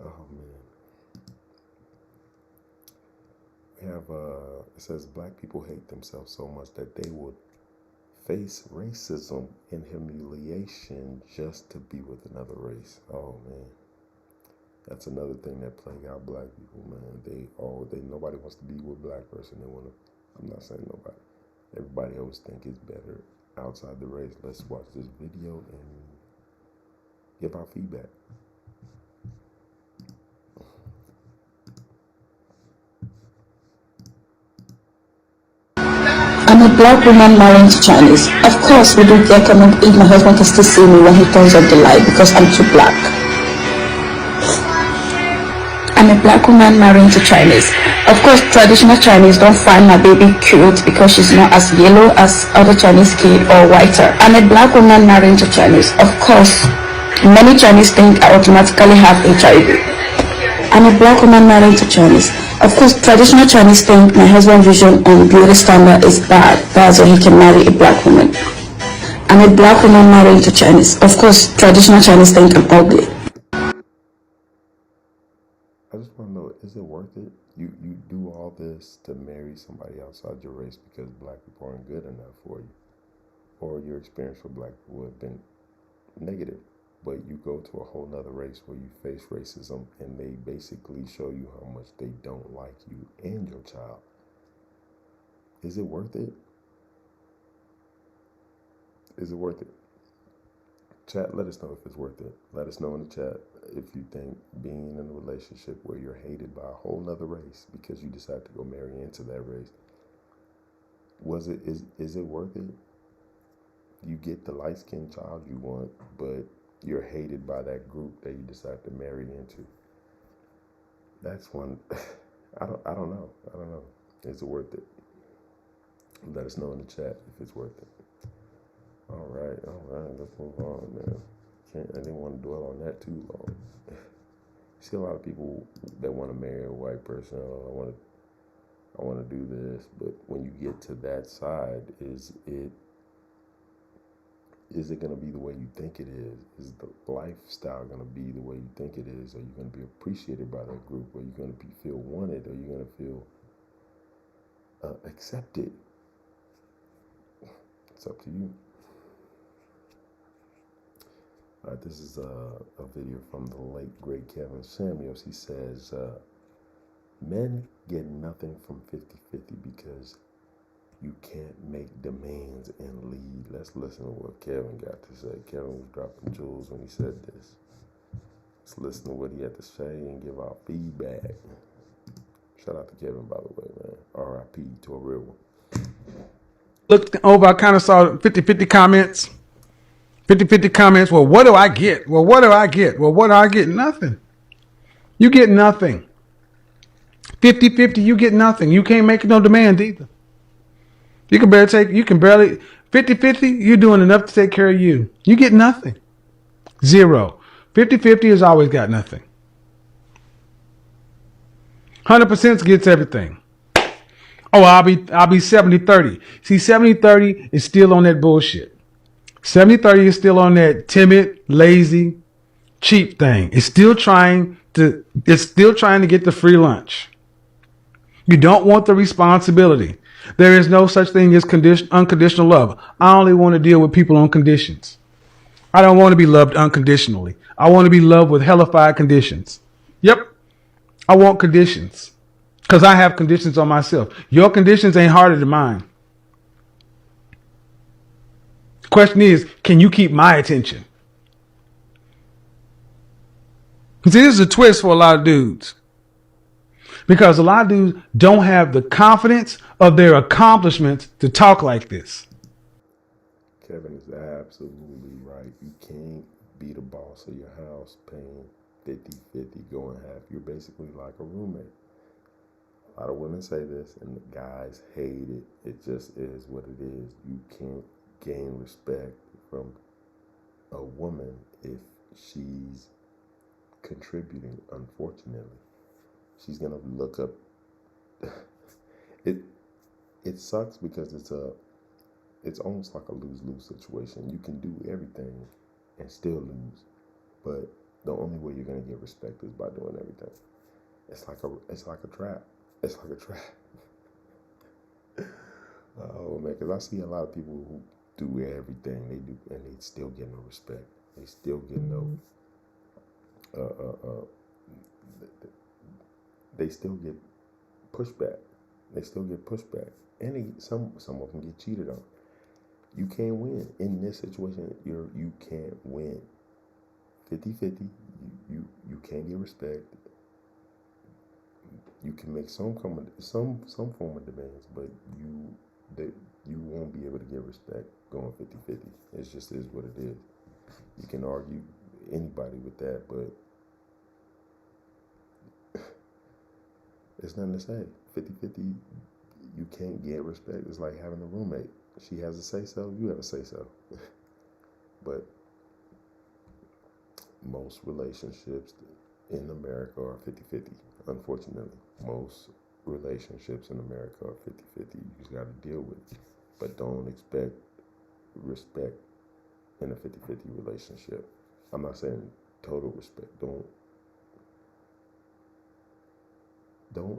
Oh man. We have it says black people hate themselves so much that they would face racism and humiliation just to be with another race. Oh man. That's another thing that plague out black people, man. Nobody wants to be with a black person. I'm not saying nobody. Everybody always think it's better outside the race. Let's watch this video and give our feedback. I'm a black woman married to Chinese. Of course, we don't care comment if my husband can still see me when he turns off the light because I'm too black. I'm a black woman married to Chinese. Of course, traditional Chinese don't find my baby cute because she's not as yellow as other Chinese kid or whiter. I'm a black woman married to Chinese. Of course, many Chinese think I automatically have HIV. I'm a black woman married to Chinese. Of course, traditional Chinese think my husband's vision on beauty standard is bad. That's why he can marry a black woman. I'm a black woman married to Chinese. Of course, traditional Chinese think I'm ugly. I just want to know, is it worth it? You do all this to marry somebody outside your race because black people aren't good enough for you, or your experience with black people have been negative, but you go to a whole nother race where you face racism and they basically show you how much they don't like you and your child. Is it worth it? Is it worth it? Chat, let us know if it's worth it. Let us know in the chat if you think being in a relationship where you're hated by a whole nother race because you decide to go marry into that race, is it worth it? You get the light-skinned child you want, but you're hated by that group that you decide to marry into. That's one. I don't know. Is it worth it? Let us know in the chat if it's worth it. All right. Let's move on, man. I didn't want to dwell on that too long. You see a lot of people that want to marry a white person. Oh, I want to do this, but when you get to that side, is it going to be the way you think it is? Is the lifestyle going to be the way you think it is? Are you going to be appreciated by that group? Are you going to feel wanted? Are you going to feel accepted? It's up to you. This is a video from the late, great Kevin Samuels. He says, men get nothing from 50-50 because you can't make demands and lead. Let's listen to what Kevin got to say. Kevin was dropping jewels when he said this. Let's listen to what he had to say and give our feedback. Shout out to Kevin, by the way, man. R.I.P. to a real one. Looked over, I kind of saw 50-50 comments. 50-50 comments. Well, what do I get? Well, what do I get? Well, what do I get? Nothing. You get nothing. 50-50, you get nothing. You can't make no demand either. You can barely 50-50, you're doing enough to take care of you. You get nothing. Zero. 50-50 has always got nothing. 100% gets everything. Oh, I'll be 70-30. See, 70-30 is still on that bullshit. 70-30 is still on that timid, lazy, cheap thing. It's still trying to get the free lunch. You don't want the responsibility. There is no such thing as unconditional love. I only want to deal with people on conditions. I don't want to be loved unconditionally. I want to be loved with hellified conditions. Yep. I want conditions because I have conditions on myself. Your conditions ain't harder than mine. Question is, can you keep my attention? See, this is a twist for a lot of dudes. Because a lot of dudes don't have the confidence of their accomplishments to talk like this. Kevin is absolutely right. You can't be the boss of your house paying 50-50 going half. You're basically like a roommate. A lot of women say this, and the guys hate it. It just is what it is. You can't gain respect from a woman if she's contributing. Unfortunately, she's gonna look up. It sucks because it's almost like a lose-lose situation. You can do everything and still lose, but the only way you're gonna get respect is by doing everything. It's like a trap. It's like a trap. Oh man, because I see a lot of people who do everything they do and they still get no respect. They still get no. They still get pushback. They still get pushback, and some of them get cheated on. You can't win in this situation. You can't win. 50-50. You can't get respect. You can make some form of demands, but you won't be able to get respect going 50-50. It just is what it is. You can argue anybody with that, but there's nothing to say. 50-50, you can't get respect. It's like having a roommate. She has a say-so, you have a say-so. But most relationships in America are 50-50, unfortunately. Most relationships in America are 50-50. You just got to deal with it. But don't expect respect in a 50-50 relationship. I'm not saying total respect. Don't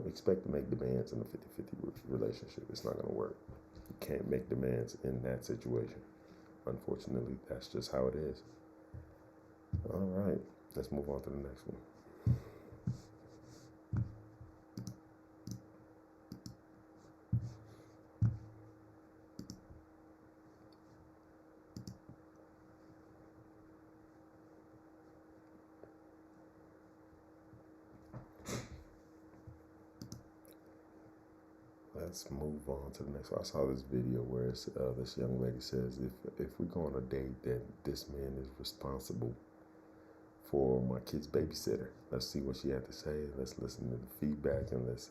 expect to make demands in a 50-50 relationship. It's not going to work. You can't make demands in that situation. Unfortunately, that's just how it is. All right, let's move on to the next one. Let's move on to the next one. I saw this video where this young lady says, if we go on a date, then this man is responsible for my kid's babysitter. Let's see what she had to say. Let's listen to the feedback and let's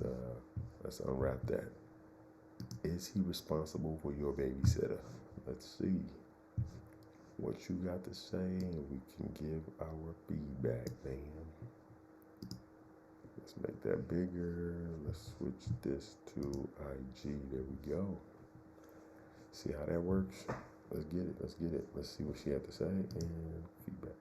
unwrap that. Is he responsible for your babysitter? Let's see what you got to say, and we can give our feedback, man. Let's make that bigger. Let's switch this to IG. There we go. See how that works? Let's get it. Let's see what she had to say and feedback.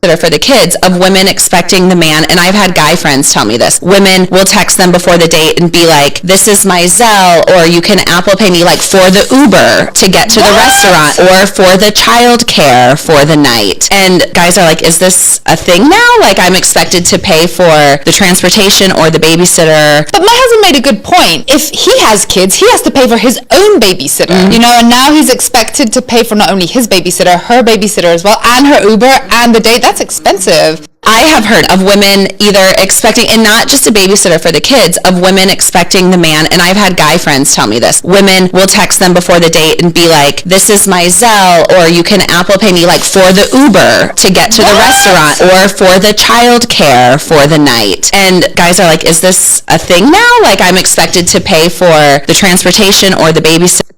For the kids of women expecting the man, and I've had guy friends tell me this, women will text them before the date and be like, this is my Zelle, or you can Apple Pay me like for the Uber to get to the restaurant, or for the child care for the night. And guys are like, is this a thing now? Like, I'm expected to pay for the transportation or the babysitter. But my husband made a good point. If he has kids, he has to pay for his own babysitter, you know, and now he's expected to pay for not only his babysitter, her babysitter as well, and her Uber and the date. That's expensive. I have heard of women either expecting, and not just a babysitter for the kids, of women expecting the man, and I've had guy friends tell me this. Women will text them before the date and be like, this is my Zelle, or you can Apple Pay me like for the Uber to get to the restaurant, or for the child care for the night. And guys are like, is this a thing now? Like, I'm expected to pay for the transportation or the babysitter.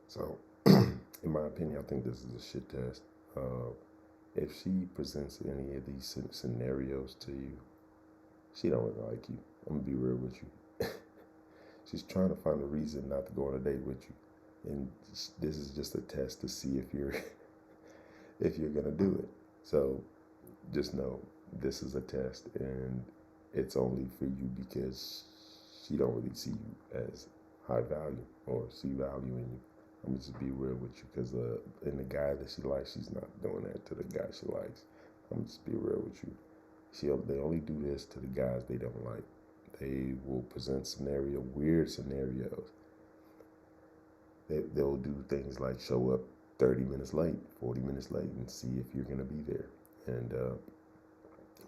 So, in my opinion, I think this is a shit test. If she presents any of these scenarios to you, she don't really like you. I'm gonna be real with you. She's trying to find a reason not to go on a date with you, and this is just a test to see if you're gonna do it. So just know this is a test, and it's only for you because she don't really see you as high value or see value in you. I'm gonna just be real with you, because in the guy that she likes, she's not doing that to the guy she likes. I'm gonna just be real with you. They only do this to the guys they don't like. They will present weird scenarios. They'll do things like show up 30 minutes late, 40 minutes late, and see if you're gonna be there. And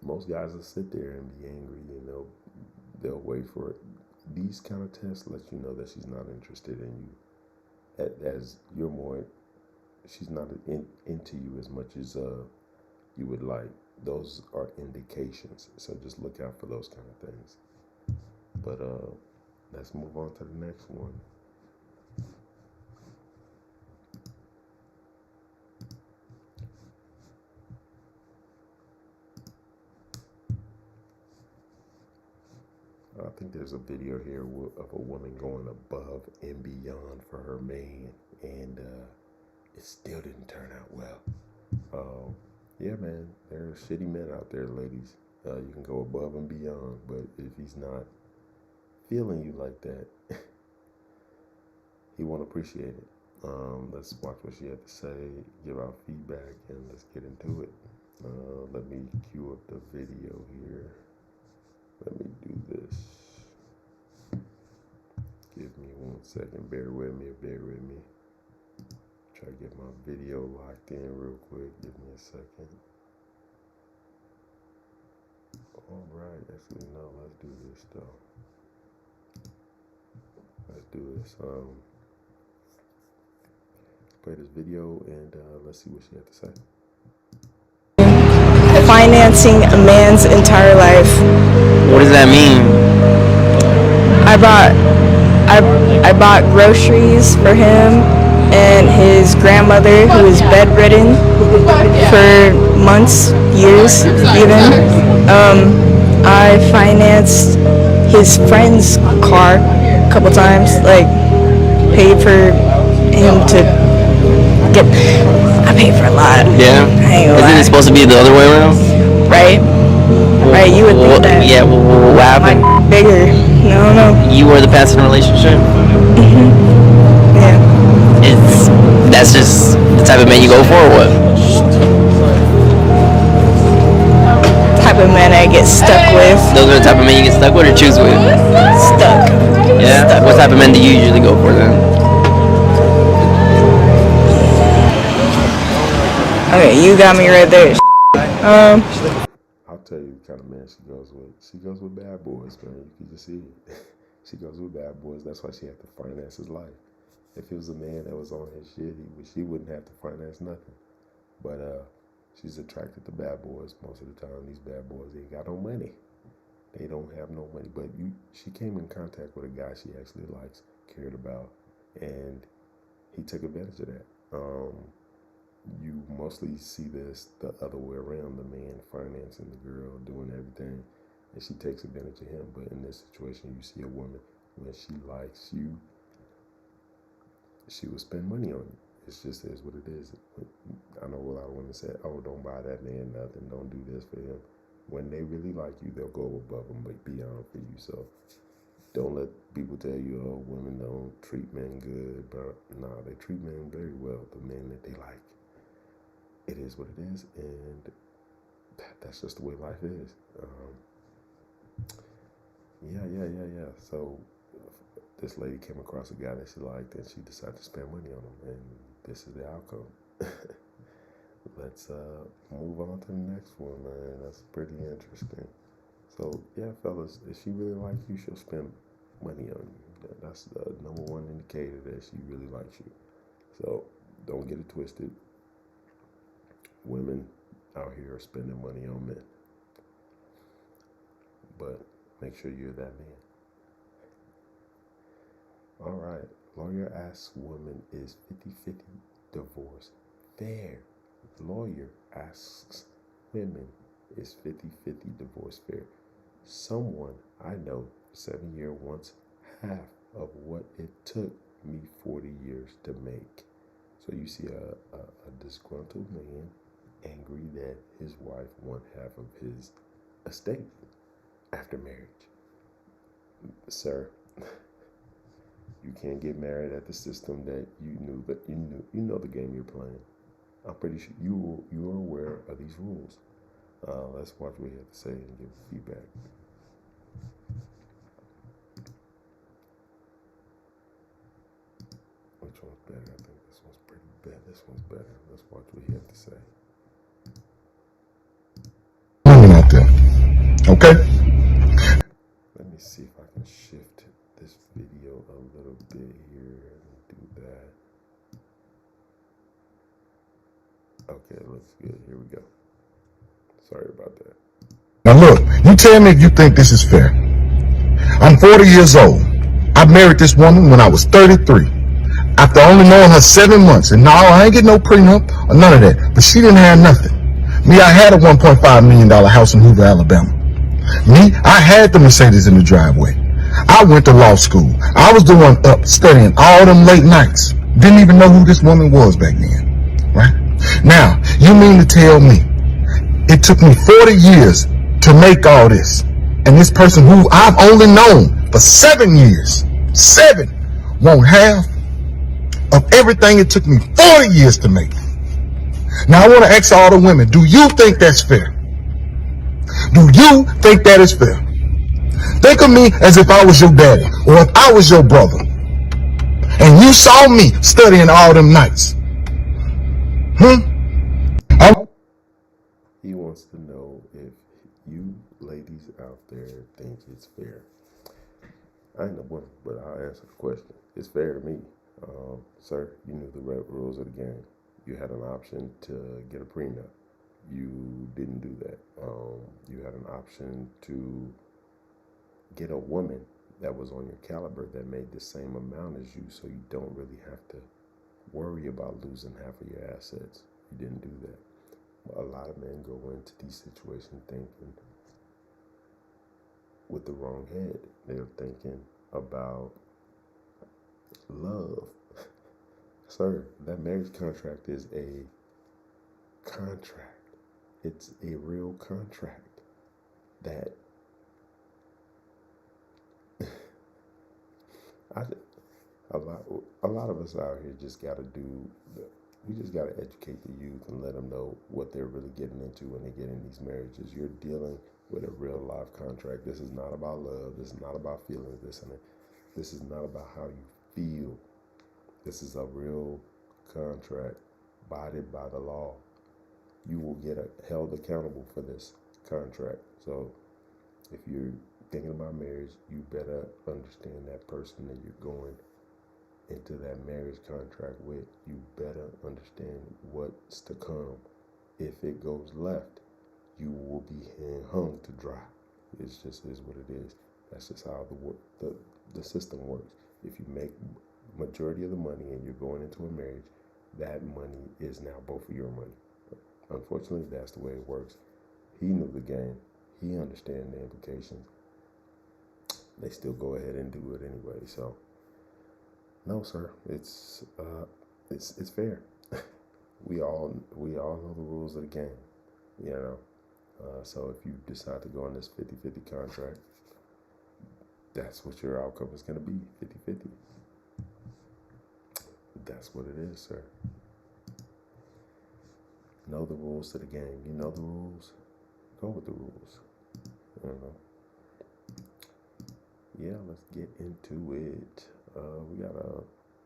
most guys will sit there and be angry, and they'll wait for it. These kind of tests let you know that she's not interested in you. As you're more, she's not into you as much as you would like. Those are indications. So just look out for those kind of things. But let's move on to the next one. I think there's a video here of a woman going above and beyond for her man, and it still didn't turn out well. Yeah, man, there are shitty men out there, ladies. You can go above and beyond, but if he's not feeling you like that, he won't appreciate it. Let's watch what she had to say, give our feedback, and let's get into it. Let me cue up the video here. Let me do this. Give me 1 second. Bear with me. Try to get my video locked in real quick. Give me a second. All right. Actually, no. Let's do this though. Let's do this. Play this video and let's see what she had to say. Financing a man's entire life. What does that mean? I bought groceries for him and his grandmother, who is bedridden for months, years even. I financed his friend's car a couple times, like paid for him to get. I paid for a lot. Yeah. Isn't it supposed to be the other way around? Right. Right. You would think that. Yeah. Well, what happened? Bigger. No. You were the past in a relationship. Yeah. That's just the type of man you go for, or what? Type of man I get stuck with. Those are the type of men you get stuck with or choose with? Stuck. Yeah. Stuck. What type of men do you usually go for then? Okay, you got me right there. I'll tell you the kind of man she goes with. She goes with bad boys, man. You can just see it. She goes with bad boys. That's why she had to finance his life. If it was a man that was on his shit, she wouldn't have to finance nothing. But she's attracted to bad boys most of the time. These bad boys ain't got no money. They don't have no money. But she came in contact with a guy she actually likes, cared about, and he took advantage of that. You mostly see this the other way around, the man financing the girl, doing everything, and she takes advantage of him. But in this situation, you see a woman, when she likes you, she will spend money on you. It just is what it is. I know a lot of women say, oh, don't buy that man nothing, don't do this for him. When they really like you, they'll go above and beyond for you. So don't let people tell you, oh, women don't treat men good. But no, they treat men very well, the men that they like. It is what it is, and that's just the way life is. Yeah. So this lady came across a guy that she liked, and she decided to spend money on him, and this is the outcome. Let's move on to the next one, man. That's pretty interesting. So yeah, fellas, if she really likes you, she'll spend money on you. That's the number one indicator that she really likes you. So don't get it twisted. Women out here are spending money on men. But make sure you're that man. All right. Lawyer asks woman, is 50-50 divorce fair? Lawyer asks women, is 50-50 divorce fair? Someone I know 7 years wants half of what it took me 40 years to make. So you see a disgruntled man angry that his wife wants half of his estate after marriage. Sir, you can't get married at the system that you know the game you're playing. I'm pretty sure you are aware of these rules. Let's watch what he had to say and give feedback. Which one's better? I think this one's pretty bad. This one's better. Let's watch what he had to say. Out there. Okay? Let me see if I can shift this video a little bit here and do that. Okay, looks good. Here we go. Sorry about that. Now look, you tell me if you think this is fair. I'm 40 years old. I married this woman when I was 33. After only knowing her 7 months. And no, I ain't getting no prenup or none of that. But she didn't have nothing. Me, I had a $1.5 million house in Hoover, Alabama. Me, I had the Mercedes in the driveway. I went to law school. I was the one up studying all them late nights. Didn't even know who this woman was back then. Right? Now, you mean to tell me it took me 40 years to make all this, and this person who I've only known for 7 years, 7, won't have of everything it took me 40 years to make? Now I want to ask all the women, do you think that's fair? Do you think that is fair? Think of me as if I was your daddy, or if I was your brother, and you saw me studying all them nights. He wants to know if you ladies out there think it's fair. I ain't no woman, but I'll answer the question. It's fair to me. Sir, you knew the rules of the game. You had an option to get a prenup. You didn't do that. You had an option to get a woman that was on your caliber that made the same amount as you, so you don't really have to worry about losing half of your assets. You didn't do that. A lot of men go into these situations thinking with the wrong head. They're thinking about love. Sir, that marriage contract is a contract. It's a real contract that a lot of us out here just got to we just got to educate the youth and let them know what they're really getting into when they get in these marriages. You're dealing with a real life contract. This is not about love. This is not about feeling this and that. This is not about how you feel. This is a real contract, abided by the law. You will get held accountable for this contract. So if you're thinking about marriage, you better understand that person that you're going into that marriage contract with. You better understand what's to come. If it goes left, you will be hung to dry. It just is what it is. That's just how the system works. If you make majority of the money and you're going into a marriage, that money is now both of your money. Unfortunately, that's the way it works. He knew the game. He understands the implications. They still go ahead and do it anyway. So, no, sir, it's fair. we all know the rules of the game, you know. So if you decide to go on this 50-50 contract, that's what your outcome is going to be, 50-50. That's what it is, sir. Know the rules to the game. You know the rules, go with the rules. You know. Yeah, let's get into it. We got a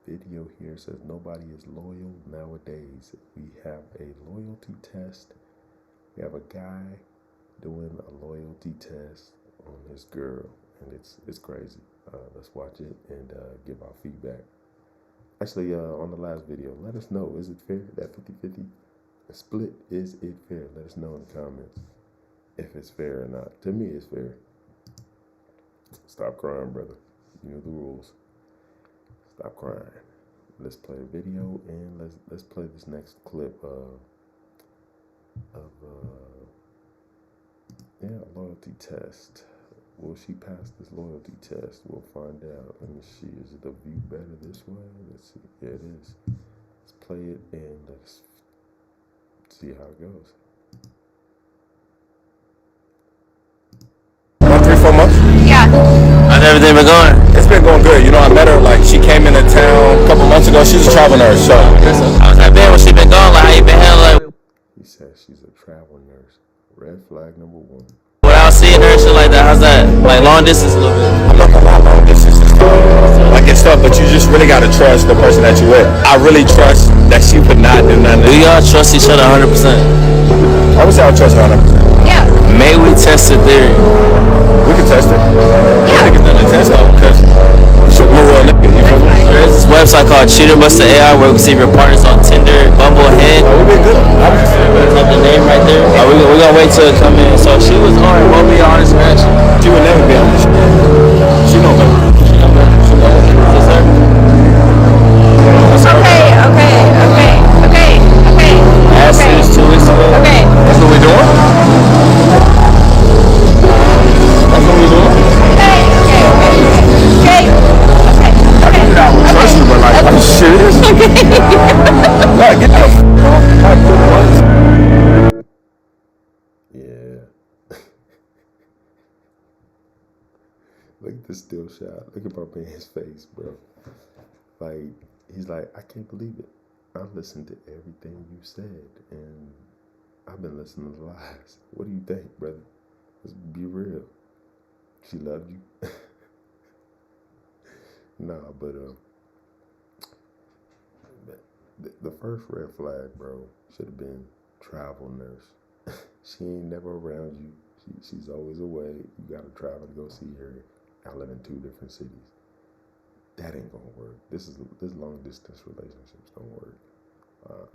video here. It says nobody is loyal nowadays. We have a loyalty test. We have a guy doing a loyalty test on his girl, and it's crazy. Let's watch it and give our feedback. Actually, on the last video, let us know, is it fair, that 50-50 split? Is it fair? Let us know in the comments if it's fair or not. To me, it's fair. Stop crying, brother. You know the rules. Stop crying. Let's play a video and let's play this next clip of loyalty test. Will she pass this loyalty test? We'll find out. Let me see. Is the view better this way? Let's see. Yeah, it is. Let's play it and let's see how it goes. 3-4 months? Yeah. How's everything been going? It's been going good. You know, I met her, like, she came into town a couple months ago. She's a travel nurse, so. How's that been? What's she been going? Like, how you been handling? He says she's a travel nurse. Red flag number 1. Without seeing her and shit like that, how's that? Like, long distance a little bit? I'm not gonna lie, long distance is tough. Like, it's tough, but you just really gotta trust the person that you're with. I really trust that she would not do nothing. Do y'all trust each other 100%? I would say I trust her 100%. Yeah. May we test the theory? We can test it. Yeah. We can do the test though, because we're real nigga, you feel me? There's this website called Cheater Buster AI where we can see if your partner's on Tinder, Bumble, Head. Oh, we've been good. Type the name right there. We're gonna wait till it come in. So if she was on, what would be your honest reaction? She would never be honest. It's still shot. Look at my man's face, bro. Like, he's like, I can't believe it. I listened to everything you said, and I've been listening to lies. What do you think, brother? Let's be real. She loved you? Nah, but the first red flag, bro, should have been travel nurse. She ain't never around you. She's always away. You gotta travel to go see her. I live in 2 different cities. That ain't gonna work. This long distance relationships don't work.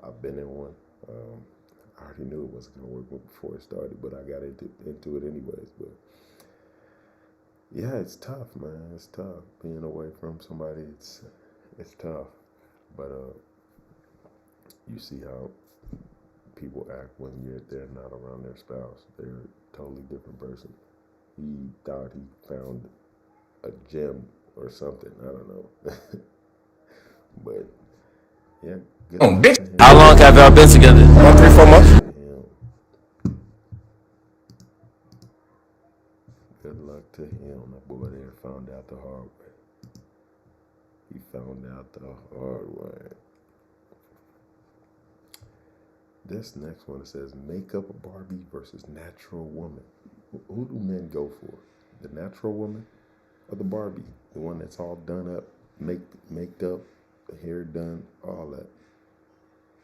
I've been in one. I already knew it wasn't gonna work before it started, but I got into it anyways. But yeah, it's tough, man. It's tough being away from somebody. It's tough, but you see how people act when they're not around their spouse. They're a totally different person. He thought he found a gem or something. I don't know. But yeah. How long have y'all been together? 3-4 months. Good luck to him. That boy there found out the hard way. He found out the hard way. This next one, it says makeup Barbie versus natural woman. Who do men go for? The natural woman or the Barbie? The one that's all done up, maked up, hair done, all that.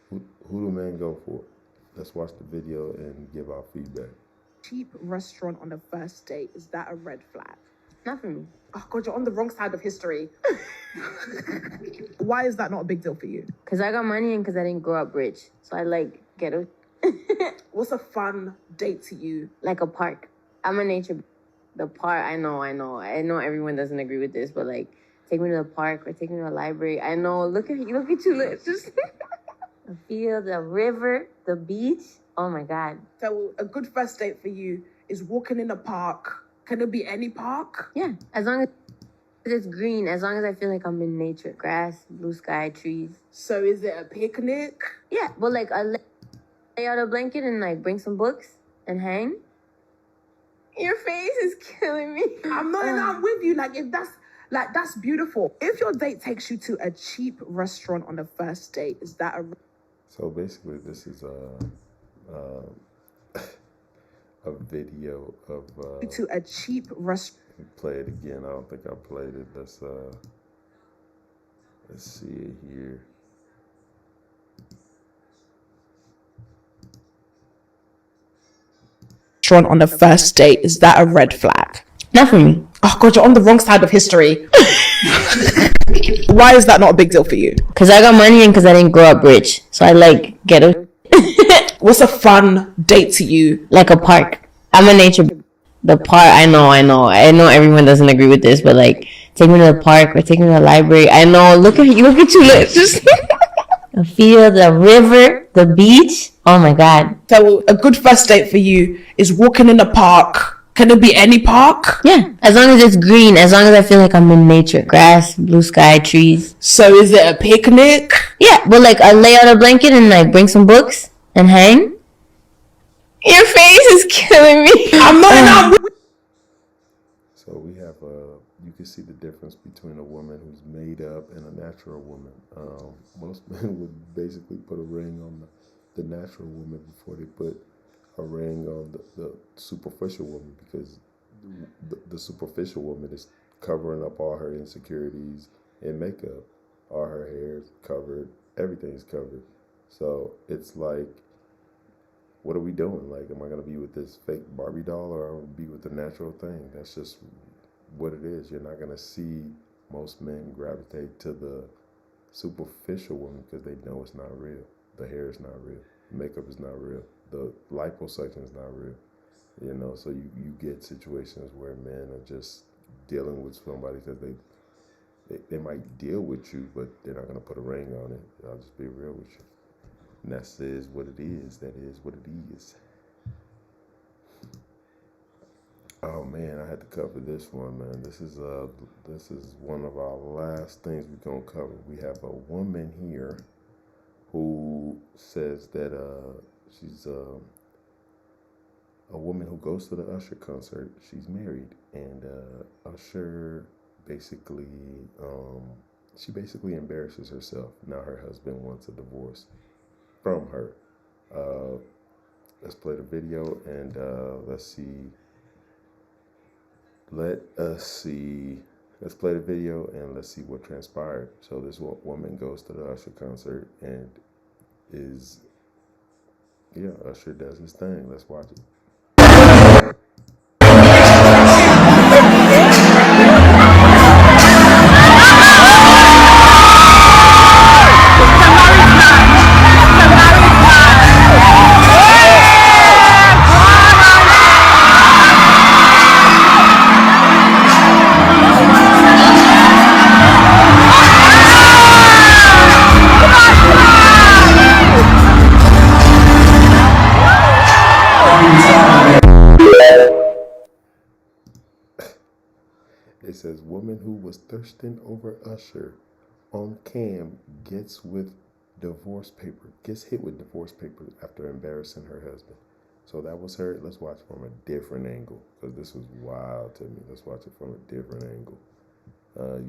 Who do men go for? Let's watch the video and give our feedback. Cheap restaurant on the first date, is that a red flag? Not for me. Oh God, you're on the wrong side of history. Why is that not a big deal for you? Because I got money and because I didn't grow up rich. So I like ghetto. What's a fun date to you? Like a park. I'm a nature. The park, I know everyone doesn't agree with this, but like, take me to the park or take me to a library. I know, look at you, let's just the field, the river, the beach. Oh my God. So a good first date for you is walking in a park. Can it be any park? Yeah, as long as it's green, as long as I feel like I'm in nature. Grass, blue sky, trees. So is it a picnic? Yeah, well, like I lay out a blanket and like bring some books and hang. Your face is killing me. I'm with you. Like if that's beautiful. If your date takes you to a cheap restaurant on the first date, is that a... So basically this is a video of to a cheap restaurant. Play it again. I don't think I played it. Let's see it here. On the first date, is that a red flag? Not for me. Oh God, you're on the wrong side of history. Why is that not a big deal for you? Because I got money and because I didn't grow up rich. So I like ghetto. What's a fun date to you? Like a park. I'm a nature. The park, I know everyone doesn't agree with this, but like, take me to the park or take me to the library. I know, look at you, let's just the field, the river, the beach. Oh my God. So a good first date for you is walking in a park. Can it be any park? Yeah, as long as it's green, as long as I feel like I'm in nature. Grass, blue sky, trees. So is it a picnic? Yeah, well, like I lay out a blanket and like bring some books and hang. Your face is killing me. So we have you can see the difference between a woman who's made up and a natural woman. Most men would basically put a ring on the natural woman before they put a ring on the superficial woman, because the superficial woman is covering up all her insecurities in makeup. All her hair is covered, everything's covered. So it's like, what are we doing? Like, am I gonna be with this fake Barbie doll or am I gonna be with the natural thing? That's just what it is. You're not gonna see most men gravitate to the superficial woman because they know it's not real. The hair is not real. The makeup is not real. The liposuction is not real. You know, so you get situations where men are just dealing with somebody because they might deal with you, but they're not gonna put a ring on it. I'll just be real with you. And that is what it is. That is what it is. Oh man, I had to cover this one, man. This is one of our last things we're gonna cover. We have a woman here who says that she's a woman who goes to the Usher concert. She's married, and Usher basically, she basically embarrasses herself. Now her husband wants a divorce from her. Let's play the video and let's see. Let's play the video and let's see what transpired. So this woman goes to the Usher concert and Usher does his thing. Let's watch it. It says, woman who was thirsting over Usher on cam gets hit with divorce papers after embarrassing her husband. So that was her. Let's watch from a different angle because this was wild to me. Let's watch it from a different angle.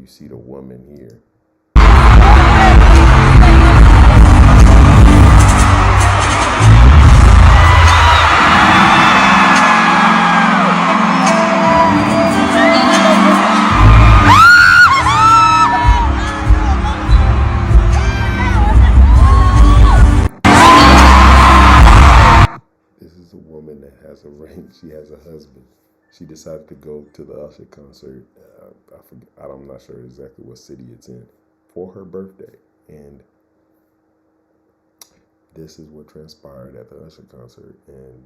You see the woman here. She has a husband. She decided to go to the Usher concert. I'm not sure exactly what city it's in for her birthday. And this is what transpired at the Usher concert. And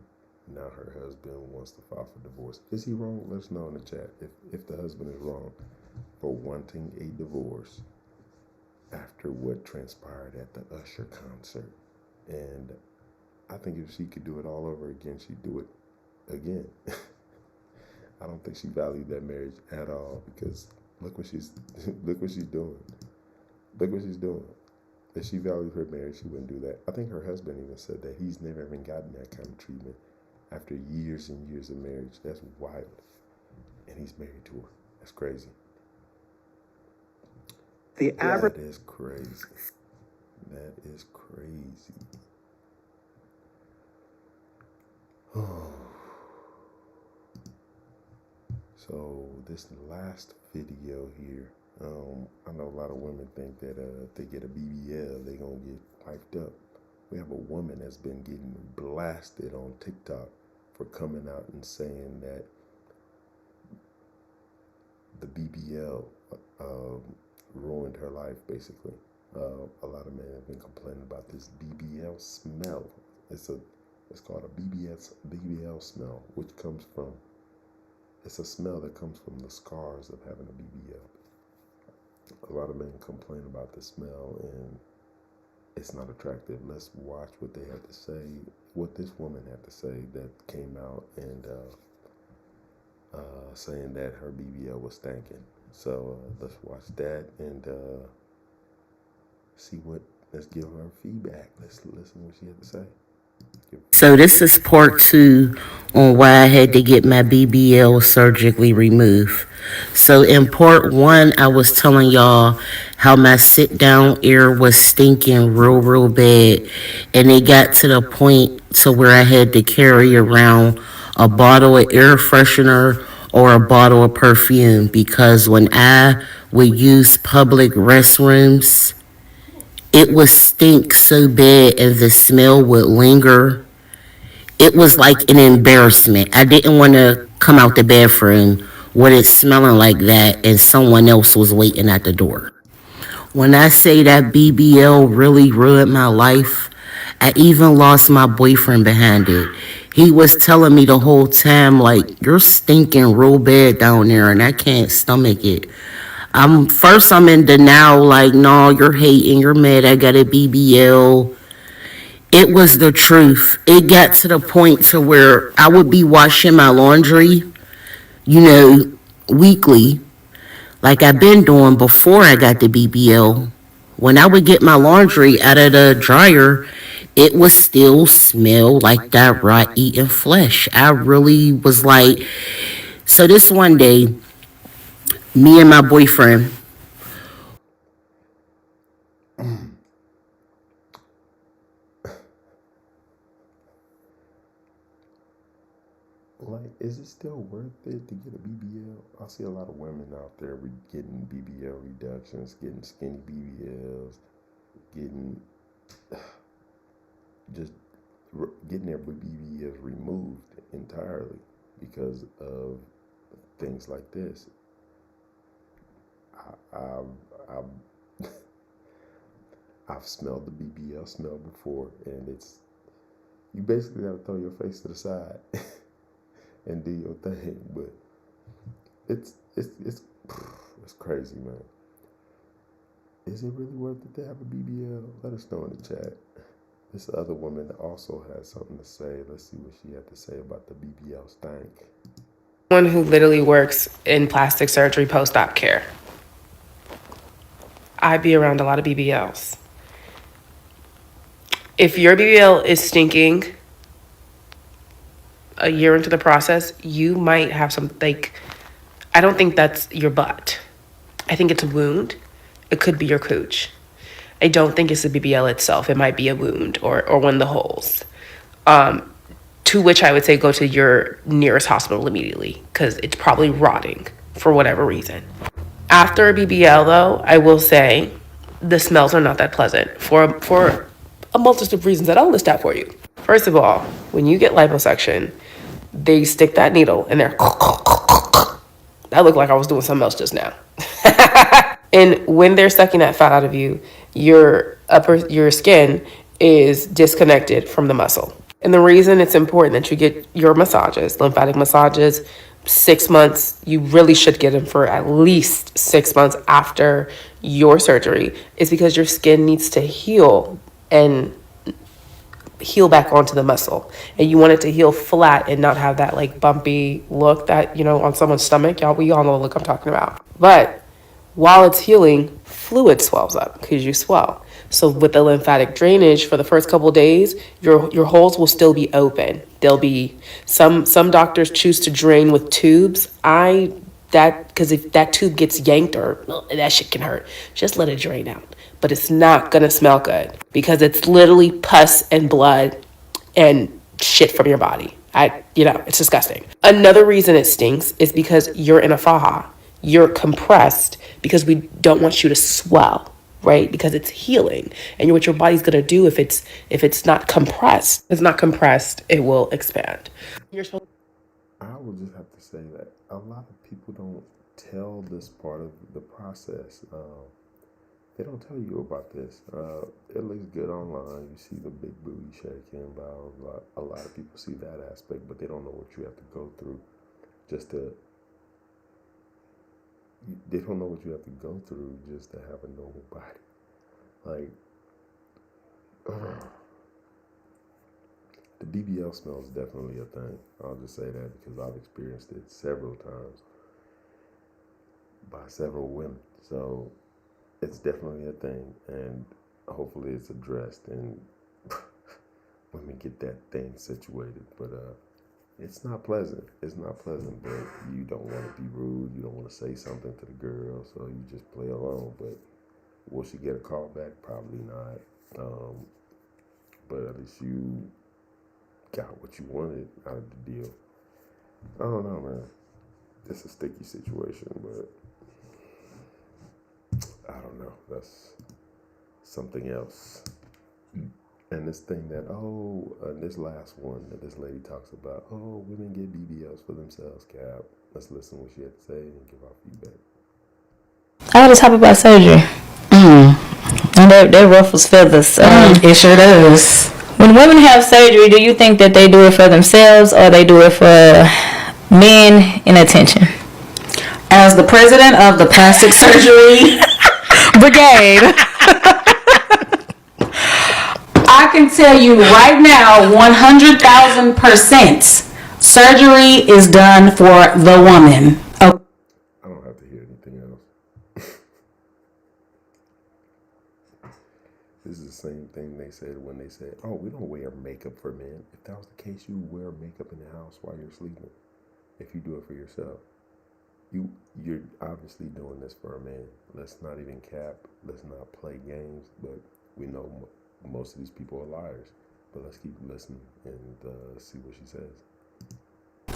now her husband wants to file for divorce. Is he wrong? Let us know in the chat if the husband is wrong for wanting a divorce after what transpired at the Usher concert. And I think if she could do it all over again, she'd do it again. I don't think she valued that marriage at all because look what she's doing. Look what she's doing. If she valued her marriage, she wouldn't do that. I think her husband even said that he's never even gotten that kind of treatment after years and years of marriage. That's wild. And he's married to her. That's crazy. That is crazy. That is crazy. Oh. So this last video here, I know a lot of women think that if they get a BBL, they're going to get wiped up. We have a woman that's been getting blasted on TikTok for coming out and saying that the BBL ruined her life, basically. A lot of men have been complaining about this BBL smell. It's called a BBL smell, which comes from, it's a smell that comes from the scars of having a BBL. A lot of men complain about the smell and it's not attractive. Let's watch what they had to say, what this woman had to say that came out and saying that her BBL was stinking. So let's watch that and let's give her feedback. Let's listen what she had to say. So this is part 2 on why I had to get my BBL surgically removed. So in part 1, I was telling y'all how my sit down air was stinking real bad. And it got to the point to where I had to carry around a bottle of air freshener or a bottle of perfume because when I would use public restrooms, it would stink so bad and the smell would linger. It was like an embarrassment. I didn't want to come out the bathroom with it smelling like that and someone else was waiting at the door. When I say that BBL really ruined my life, I even lost my boyfriend behind it. He was telling me the whole time, like, you're stinking real bad down there and I can't stomach it. First I'm in denial, like, no, you're hating, you're mad, I got a BBL. It was the truth. It got to the point to where I would be washing my laundry, weekly, like I've been doing before I got the BBL. When I would get my laundry out of the dryer, it would still smell like that raw eating flesh. I really was like, so this one day, me and my boyfriend, Like, is it still worth it to get a BBL? I see a lot of women out there getting BBL reductions, getting skinny BBLs, getting just getting their BBLs removed entirely because of things like this. I've I've smelled the BBL smell before, and it's you basically got to throw your face to the side and do your thing. But it's crazy, man. Is it really worth it to have a BBL? Let us know in the chat. This other woman also has something to say. Let's see what she had to say about the BBL stank. One who literally works in plastic surgery post-op care. I be around a lot of BBLs. If your BBL is stinking a year into the process, you might have some, like, I don't think that's your butt. I think it's a wound. It could be your cooch. I don't think it's the BBL itself. It might be a wound or one of the holes. To which I would say go to your nearest hospital immediately because it's probably rotting for whatever reason. After a BBL, though, I will say the smells are not that pleasant for a multitude of reasons that I'll list out for you. First of all, when you get liposuction, they stick that needle in there. That looked like I was doing something else just now. And when they're sucking that fat out of you, your skin is disconnected from the muscle. And the reason it's important that you get your massages, lymphatic massages, 6 months, you really should get them for at least 6 months after your surgery, is because your skin needs to heal and heal back onto the muscle. And you want it to heal flat and not have that like bumpy look that, on someone's stomach. We all know the look I'm talking about. But while it's healing, fluid swells up because you swell. So with the lymphatic drainage for the first couple of days, your holes will still be open. There'll be some doctors choose to drain with tubes. Because if that tube gets yanked that shit can hurt. Just let it drain out. But it's not gonna smell good because it's literally pus and blood and shit from your body. It's disgusting. Another reason it stinks is because you're in a faja. You're compressed because we don't want you to swell, right? Because it's healing. And what your body's gonna do if it's not compressed. If it's not compressed, it will expand. I would just have to say that a lot of people don't tell this part of the process. They don't tell you about this. It looks good online. You see the big booty shaking. A lot of people see that aspect, but they don't know what you have to go through they don't know what you have to go through just to have a normal body. Like, the BBL smell is definitely a thing. I'll just say that because I've experienced it several times by several women. So it's definitely a thing, and hopefully it's addressed and women get that thing situated. But it's not pleasant. It's not pleasant, but you don't want to be rude. You don't want to say something to the girl, so you just play along. But will she get a call back? Probably not. But at least you got what you wanted out of the deal. I don't know, man. It's a sticky situation, but I don't know. That's something else. And this thing that, this last one that this lady talks about, women get BBLs for themselves, Cap. Let's listen to what she had to say and give our feedback. I want to talk about surgery. And that ruffles feathers. It sure does. When women have surgery, do you think that they do it for themselves or they do it for men in attention? As the president of the plastic surgery brigade, I can tell you right now, 100,000%, surgery is done for the woman. I don't have to hear anything else. This is the same thing they said oh, we don't wear makeup for men. If that was the case, you wear makeup in the house while you're sleeping. If you do it for yourself, you're obviously doing this for a man. Let's not even cap. Let's not play games. But we know most of these people are liars. But let's keep listening and see what she says.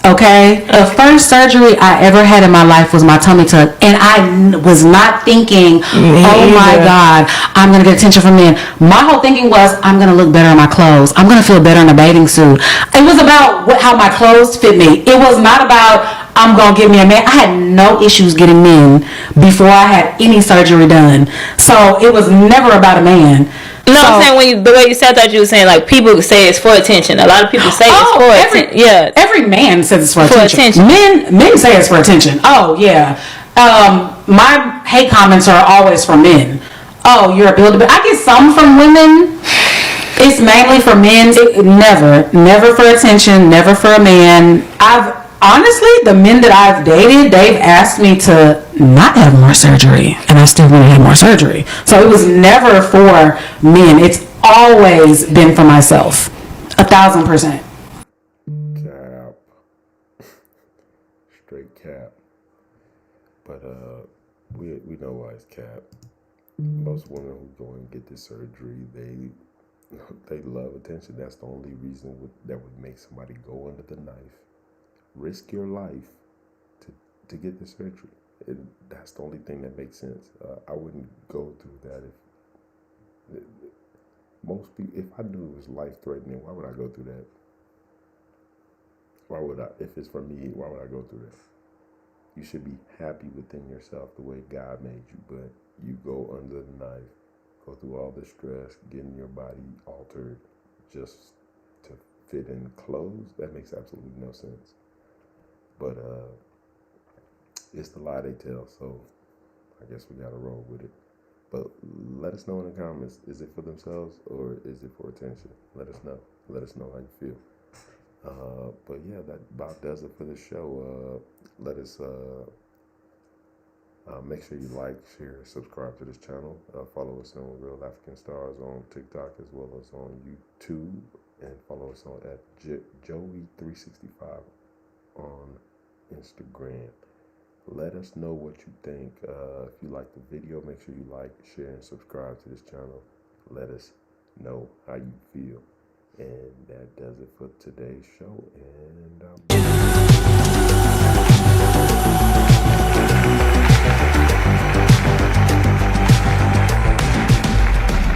Okay, the first surgery I ever had in my life was my tummy tuck, and I was not thinking, oh my God, I'm gonna get attention from men. My whole thinking was, I'm gonna look better in my clothes. I'm gonna feel better in a bathing suit. It was about how my clothes fit me. It was not about I'm gonna get me a man. I had no issues getting men before I had any surgery done, so it was never about a man. No, I'm saying the way you said that, you were saying like people say it's for attention. A lot of people say it's for attention. Yeah, every man says it's for attention. Men say it's for attention. Oh yeah. My hate comments are always from men. Oh, you're a builder. I get some from women. It's mainly for men. Never for attention. Never for a man. Honestly, the men that I've dated, they've asked me to not have more surgery, and I still want to have more surgery. So it was never for men. It's always been for myself. 1,000%. Cap. Straight cap. But we know why it's cap. Most women who go and get this surgery, they love attention. That's the only reason that would make somebody go under the knife. Risk your life to get the surgery. That's the only thing that makes sense. I wouldn't go through that if most people. If I knew it was life threatening, why would I go through that? Why would I? If it's for me, why would I go through that? You should be happy within yourself the way God made you, but you go under the knife, go through all the stress, getting your body altered just to fit in clothes. That makes absolutely no sense. But it's the lie they tell, so I guess we gotta roll with it. But let us know in the comments, is it for themselves or is it for attention? Let us know. Let us know how you feel. But yeah, that about does it for the show. Let us make sure you like, share, subscribe to this channel. Follow us on Real African Stars on TikTok as well as on YouTube, and follow us on at Joey365 on Instagram. Let us know what you think. If you like the video, make sure you like, share, and subscribe to this channel. Let us know how you feel. And that does it for today's show. And